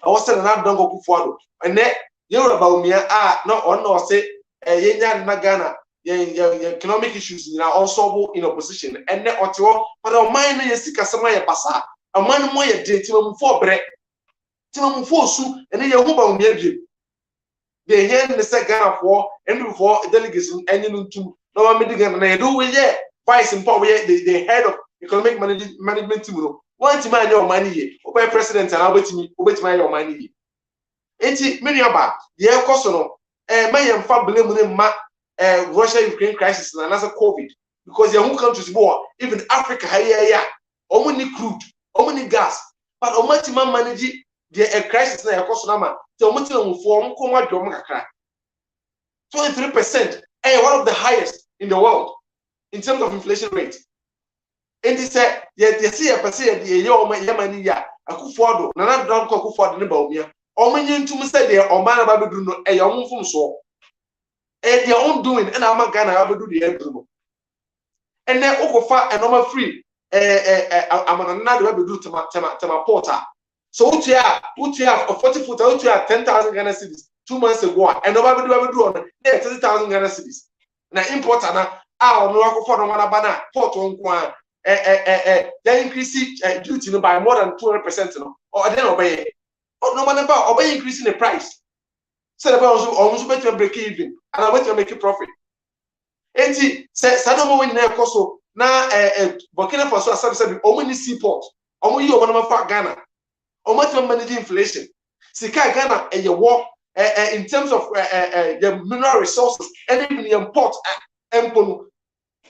awasa na don go kufuado ene Yoruba umia no on no say yenya na Ghana economic issues na also in opposition ene otiwo but o man na yesika sama ye basa aman mo ye de timamfo bre timamfo su ene ye hu ba umia bi de here ne say Ghana for and before delegation enyi ntum no one meeting na do we vice in power the head of economic management team no one team man your money here obe president and obetimi your money here enti meniaba the cost no may fa blame ne ma Russia Ukraine crisis na na COVID because the whole countries war even Africa here omo ni crude omo ni gas but omo team manage the crisis na cost na ma te omo team form ko ma dwom kakra 23% one of the highest in the world in terms of inflation rate. And they said, they see a percent the Yamani ya, Akufuado, Nana don't call Kufuado Nibomia, or many to say they are man about do a young from so. And their own doing, and I'm gonna have to do the embryo. And then Okofa and number free, I'm another do to my porter. So, what you have a 40 foot out to 10,000 Ghana cities 2 months ago, and nobody do on 30,000 Ghana cities. Na importer na no akofo no wana bana port nko they increase duty no by more than 200% no or then obey no man about obey increasing the price so the also better break even and I want to make a profit enti sadomo when na ekoso na Burkina Faso asabe omo ni seaport omo yi omo na fa Ghana omo to manage inflation sika Ghana war in terms of the mineral resources and even the import empono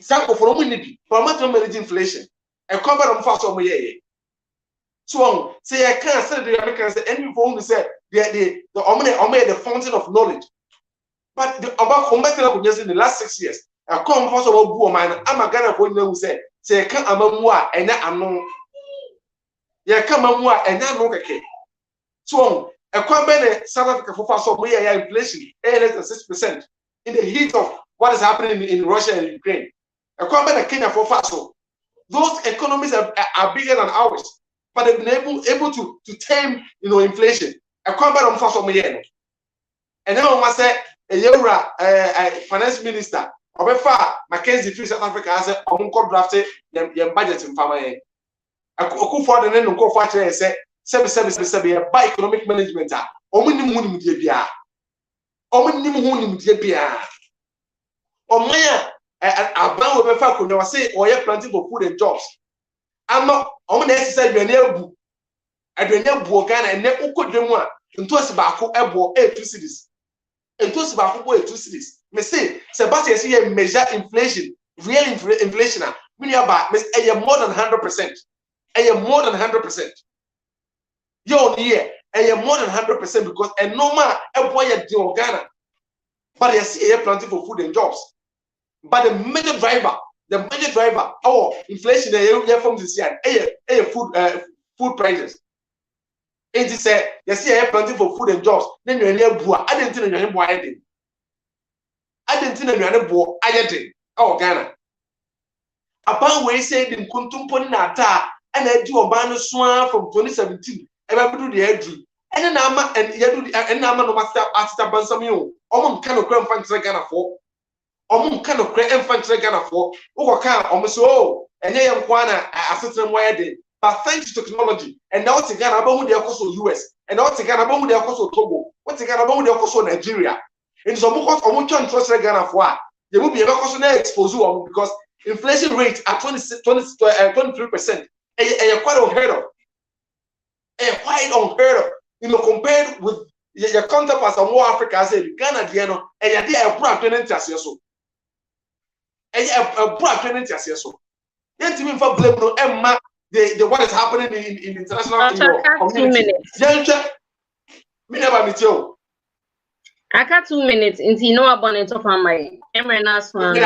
sample for money for manage inflation and cover them fast on ye so say I can't say the Americans say any phone say the the fountain of knowledge but about combating just in the last 6 years I come first about bu man am Ghana for you say can amamu a enya ano ye kan amamu a enya no keke so South Africa for fast of inflation less than 6% in the heat of what is happening in Russia and Ukraine. Kenya for fast those economies are bigger than ours, but they've been able to tame inflation. On fast of and then I say a finance minister obefa Mackenzie free South Africa as omunko draft your budget in family akufo de ne nko fo akere say sebi by economic management a omunim hu nim die bia omunim hu nim die bia omaya aban we befa ko no say oye planting for food and jobs ama omo na exercise aduane abu Ghana ene ukodwemu a ntosi baako ebo 2 cities ntosi baako bo 2 cities me say Sebastian say measure inflation real inflation a mini aba me say more than 100%. More than 100%. Yo here, more than 100% because a normal employer in Ghana, but they see planting for food and jobs. But the major driver, inflation from this year, food prices. It is you see planting for food and jobs. Then you near Bua. I didn't think you are anything. I didn't think you are Bua. I didn't. Oh Ghana. Upon we say in Kuntumponi Nata. And I do a ban swan from 2017. And I do the edgy. And then I'm and you do and I'm no master after Bansamio. Kind of crime fancy Ghana for. Kind of crime fancy Ghana for. Almost and I am one assistant wired. But thanks to technology, and now it's Ghana about the US, and now it's Ghana about the Togo. What's Ghana about the Nigeria? In some because almost trust Ghana for. There will be a question exposure because inflation rate at 23%. And quite unheard of. You know, compared with your counterparts of more Africa, say Ghana, Diano, and you're a broad tenant as so. And a broad tenant as so. Yet, even for blame no Emma, the what is happening in international community. Me never meet you. I got 2 minutes into no abundance of my Emrena's one.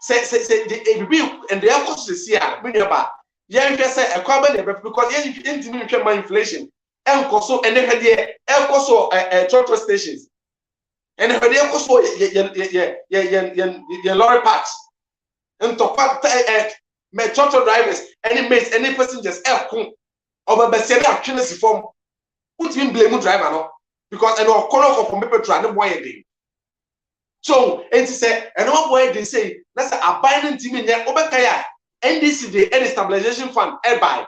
Say the review and the cost this year, minaba. Yan say a carbon because you didn't my inflation. And also and then also total stations. And if they also your lorry parks. And to fact my total drivers, any passengers over the actually form. Put him blame driver no because I know color from people trying to buy a so, and to say, and one boy they say, that's a binding team in there. Obekaya, NDC, the stabilization fund, buy.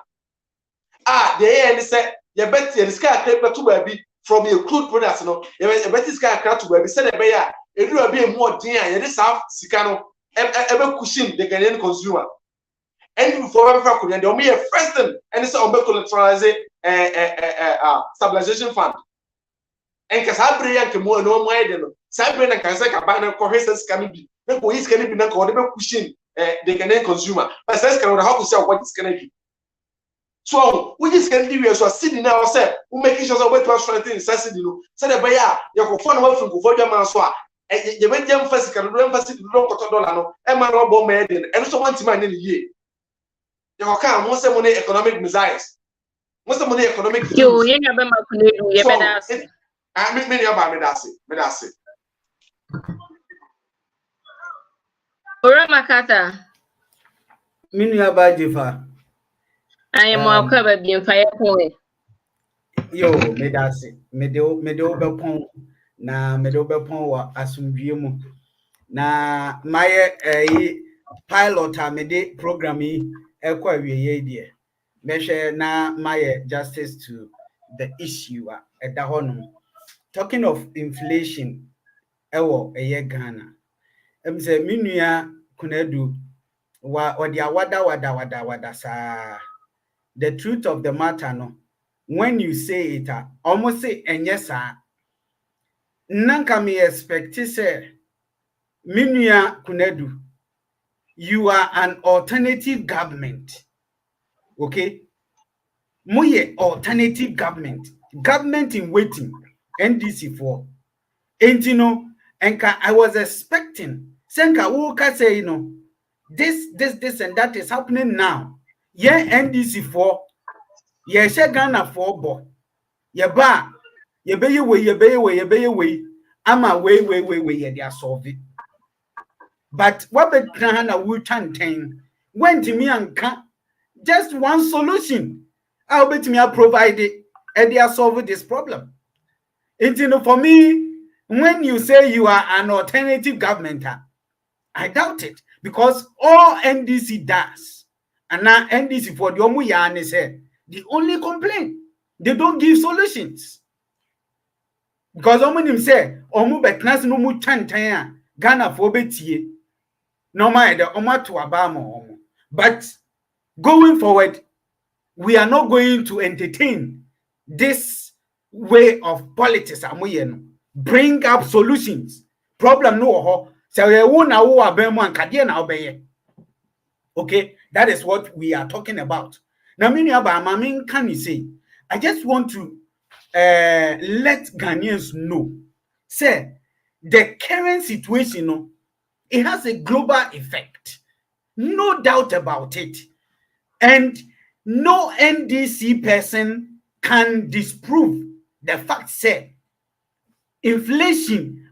The and say, you bet the sky to baby from your crude products, no, you bet this guy to baby, said a bear, it will be more dear, and this half Sicano, ever cushion the Ghanaian consumer. And for Africa, and they'll be a first and it's on collateralize stabilization fund. And Casabria and Kamo no more than Sabrin and Kazaka banner cohesive can be. The police can be not pushing the Ghanaian consumer. But says can how to sell what is going to be. So we just can do so sitting now ourselves, who making sure way to strengthen necessity. Said a buyer, your phone away from Kufoja Manswa. You went them first can do emphasis $1 and man bomb and so one man in a year. You can most money economic missiles. Most of money economic. You never know. I mean, many about Medasi. Ora Makata. Minu abajifa. I am more covered being fire point. Yo, Medasi. Medo bepon na medo bepon wa asumdwiemu. Na my pilot a mede program yi ekwa wieye die. Meshe na my justice to the issue eda honum. Talking of inflation, Ghana. Say minua kunedu wa odia wada sa. The truth of the matter no. When you say it, almost say enyesa. Nanka me expect say minua kunedu. You are an alternative government. Okay? Moye alternative government. Government in waiting. NDC for Entino Enka. I was expecting Senka Woka say, this and that is happening now. Yeah, NDC for yeah, Ghana for bo. Yeah, ba ye be way. Ama way, yeah, they are solving. But what the Ghana would ten went to me and just one solution. I'll bet me I provide it and they are solving this problem. For me, when you say you are an alternative government, I doubt it, because all NDC does, and now NDC for the Omuyane say, the only complaint, they don't give solutions. Because Omunim say, Omu betnas no mu chantan Ghana for betie. No matter Oma to Abamo. But going forward, we are not going to entertain this way of politics. Bring up solutions. Problem no. Okay, that is what we are talking about. Now, can you say? I just want to let Ghanaians know, say the current situation, it has a global effect, no doubt about it, and no NDC person can disprove the fact. Say inflation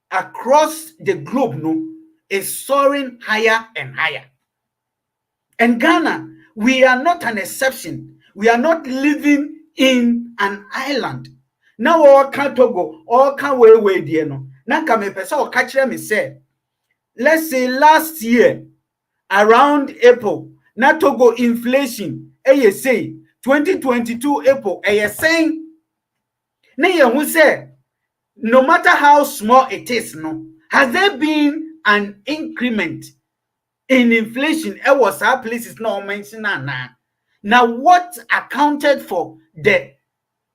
across the globe is soaring higher and higher. And Ghana, we are not an exception. We are not living in an island. Now all can Togo, all can way dear no. Now come a person or catch them say, let's say last year around April, now Togo inflation, say 2022 April, saying, now who say, no matter how small it is, has there been an increment in inflation? It was our places not mentioned now. What accounted for the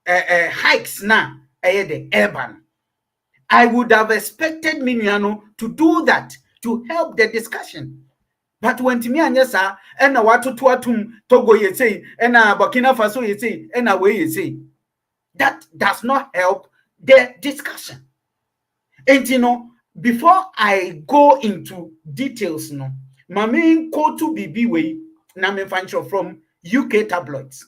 hikes now? The urban. I would have expected Miniano to do that to help the discussion. But when Timi Anyasa and Watu Tuatum Togo ye say and Burkina Faso ye say and away ye say, that does not help the discussion. And before I go into details, my main go to BB way na me from UK tabloids.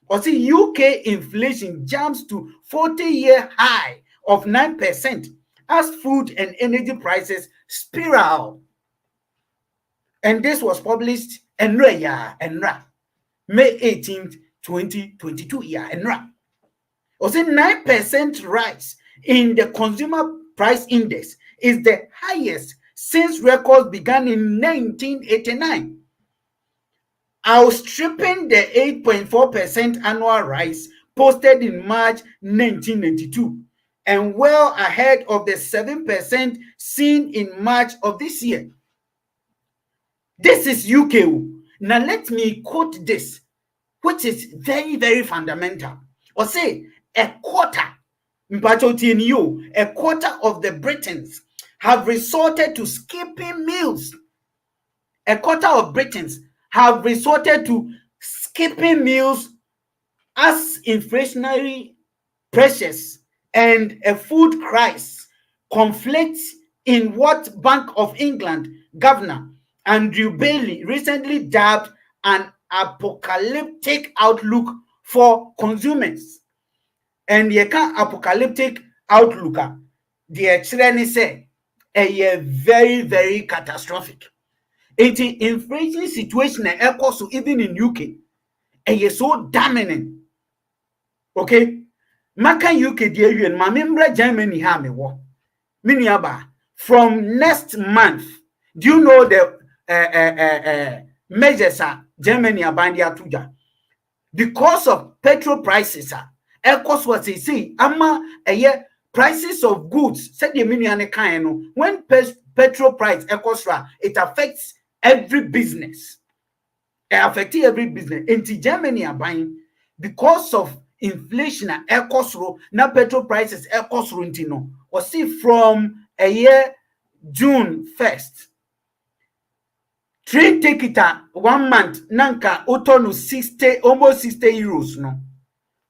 Or see UK inflation jumps to 40-year high of 9% as food and energy prices spiral. And this was published Enra May 18th, 2022 Enra. Or see 9% rise in the consumer price index is the highest since records began in 1989, outstripping the 8.4% annual rise posted in March 1992 and well ahead of the 7% seen in March of this year. This is UK. Now let me quote this, which is very, very fundamental. Or say a quarter of the Britons have resorted to skipping meals. A quarter of Britons have resorted to skipping meals as inflationary pressures and a food crisis conflict in what Bank of England Governor Andrew Bailey recently dubbed an apocalyptic outlook for consumers. And the apocalyptic outlook, the trend say, a very, very catastrophic. It's an inflation situation so even in UK, and so dominant. Okay, Maka UK dear and my member Germany have me what? Miniaba from next month. Do you know the measures Germany are binding tuja because of petrol prices? Cost what they say, ama prices of goods. Said the miniane kind when petrol price it affects every business. It affects every business. In Germany are buying because of inflation and cost now petrol prices cost or see from a year June 1st. Train ticket 1 month nanka autono 60 almost 60 euros no.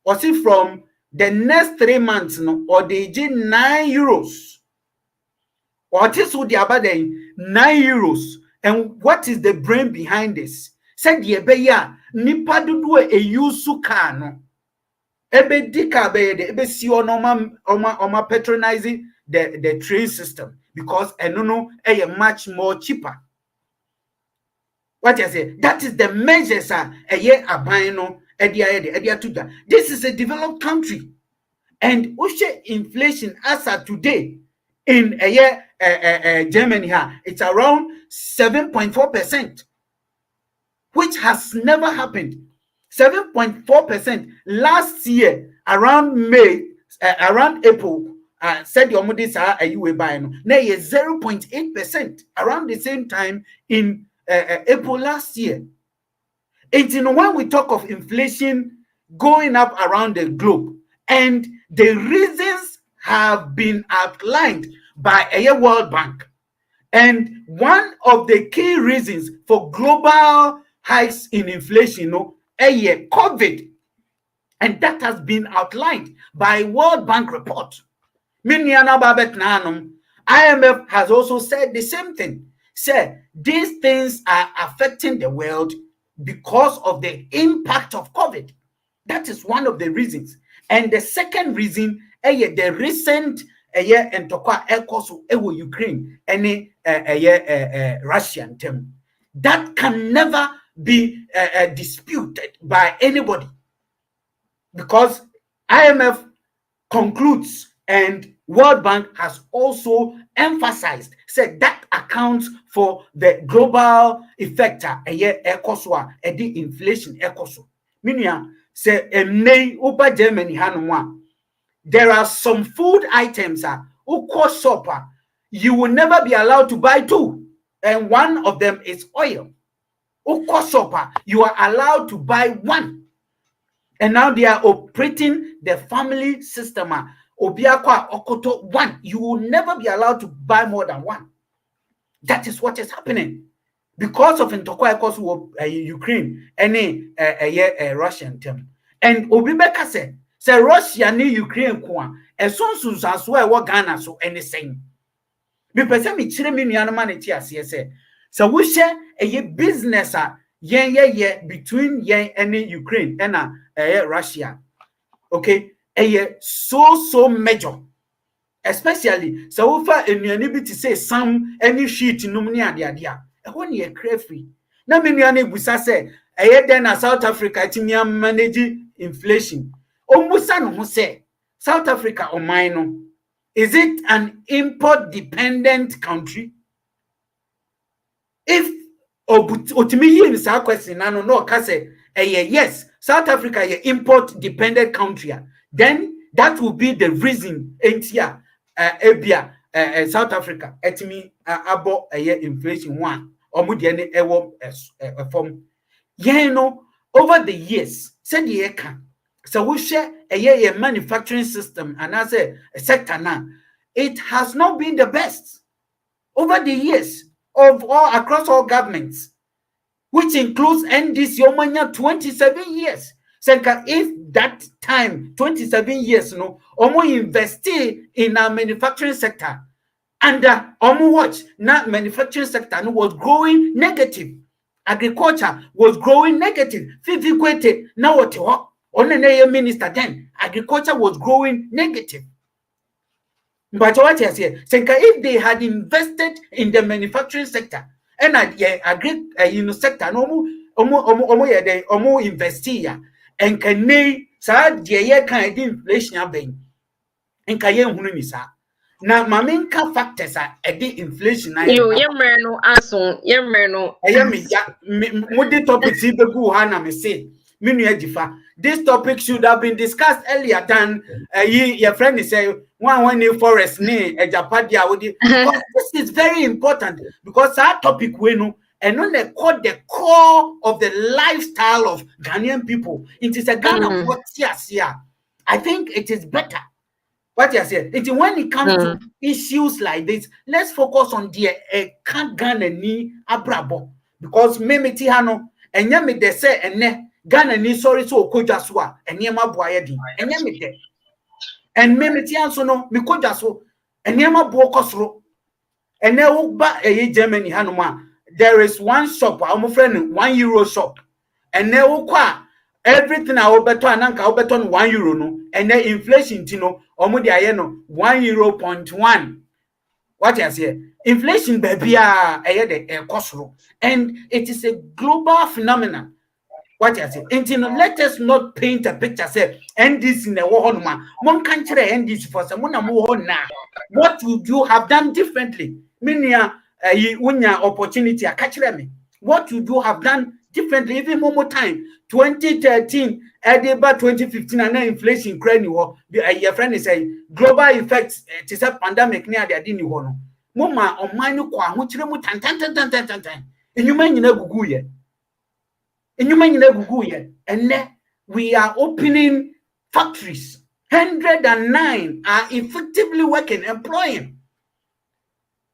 Or see from the next 3 months no or they get 9 euros. Or this would be about 9 euros. And what is the brain behind this? Said ye beya nipa dudu e yusu car no. Ebe dika be de ebe si oma patronizing the train system because no much more cheaper. What I say? That is the measures a year abino. This is a developed country. And inflation as of today in a year Germany, it's around 7.4%, which has never happened. 7.4% last year around May, around April. Said your money are you were buying now 0.8% around the same time in April last year. And when we talk of inflation going up around the globe, and the reasons have been outlined by a World Bank, and one of the key reasons for global hikes in inflation, COVID, and that has been outlined by World Bank report. IMF has also said the same thing. Said these things are affecting the world because of the impact of COVID. That is one of the reasons. And the second reason, the recent Ukraine and Russian term, that can never be disputed by anybody, because IMF concludes and World Bank has also emphasized, said that accounts for the global effect the inflation meaning say over Germany there are some food items shop you will never be allowed to buy two, and one of them is oil. Shop you are allowed to buy one, and now they are operating the family system. Obiakwa Okoto one, you will never be allowed to buy more than one. That is what is happening because of Ukraine and Russian term. And Obibeka said, Russia ni Ukraine kwa as soon as what Ghana so anything. Be person me chire me nuanu ma ne ti ase say so we share a business between yen and Ukraine and Russia. Okay, so major, especially so far enuani to say some any sheet num ni ade when you crafty na me nuani busa say then South Africa timi manage inflation. Omusa no say South Africa o mine, is it an import dependent country? If otimi yin sa question no ka say yes, South Africa is an import dependent country, then that will be the reason South Africa etimi abo inflation one omudi form over the years said the can so we share a manufacturing system and as a sector now, it has not been the best over the years of all across all governments, which includes NDC omanya 27 years. So if that time 27 years omo invest in our manufacturing sector, and omo watch na manufacturing sector was growing negative, agriculture was growing negative. Fifi now what minister then agriculture was growing negative. But what I say, if they had invested in the manufacturing sector and sector no invest here and can kind inflation ben and can hunu ni sa na maminka factors are inflation yo yemreno aso yemreno me the topic si be gu ha na me say this topic should have been discussed earlier than your friend is saying one new forest ni ejapadia. This is very important because our topic we know and not the core of the lifestyle of Ghanaian people. It is a Ghana what I think it is better. What you say? It's when it comes to issues like this, let's focus on the Ghana ni abrabo, because meme ti hano enya me de say ene Ghana ni sorry so okoja so a eniema boaye din enya me de and meme ti anso no me koja so eniema bo kosoro ene wo ba Germany hano ma there is one shop our friend €1 shop and ne wo kwa everything I will better ananka will better €1 no and then inflation tino omo de aye no €1.1. What you say? Inflation baby the kosoro, and it is a global phenomenon. What you say? And let us not paint a picture. Say NDC in the war man. One country NDC for someone more now. What would you have done differently? Minya unya opportunity a catch me. What would you have done differently? Even more time. 2013, Edinburgh 2015, and then inflation crazy war. Your friend is saying global effects. It is a pandemic near the didn't know. Mama on mine kwa muchire mu tan. And you mean gugu ye. And you mean gugu ye. And then we are opening factories. 109 are effectively working, employing.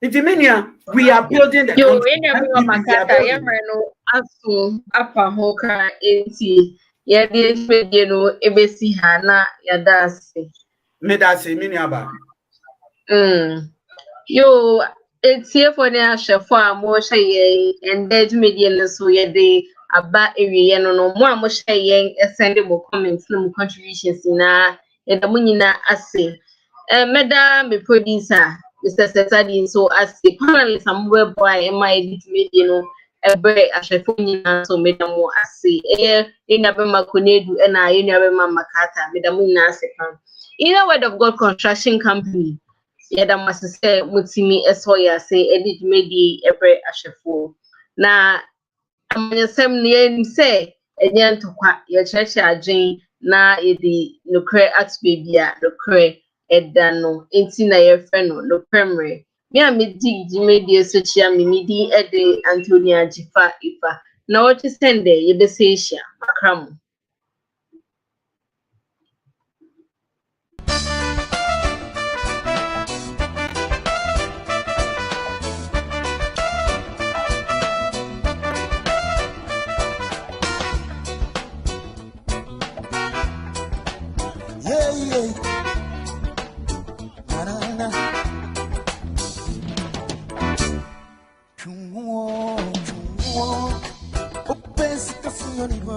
We are building the Yo, country. in everyone, Makata, no asu apa hoka eti. Ya di no ebesi hana ya dasi. Medasi miniaba. Yo, eti for ne chef a mo hye and dead media so ye de aba area no mo hye send mo comments no mo contributions na e da mo nyina ase. Meda me producer Mr. Setadi so as the panelists am boy my edit media no ebe ahwefo nyina so meda mo ase ina be makonedu na ina be makata meda mo nyina ase kan in Word of God Construction Company yada masese mutimi esoya say edit media ebe ahwefo na amanyesem ne say enye ntokwa ye church adwen na yedi Nokware atbebia Nokware edano enti na ye fe no Nokware Mmre me a me di media so chia me di ede Antonia Jifa ifa na what send ye be say makram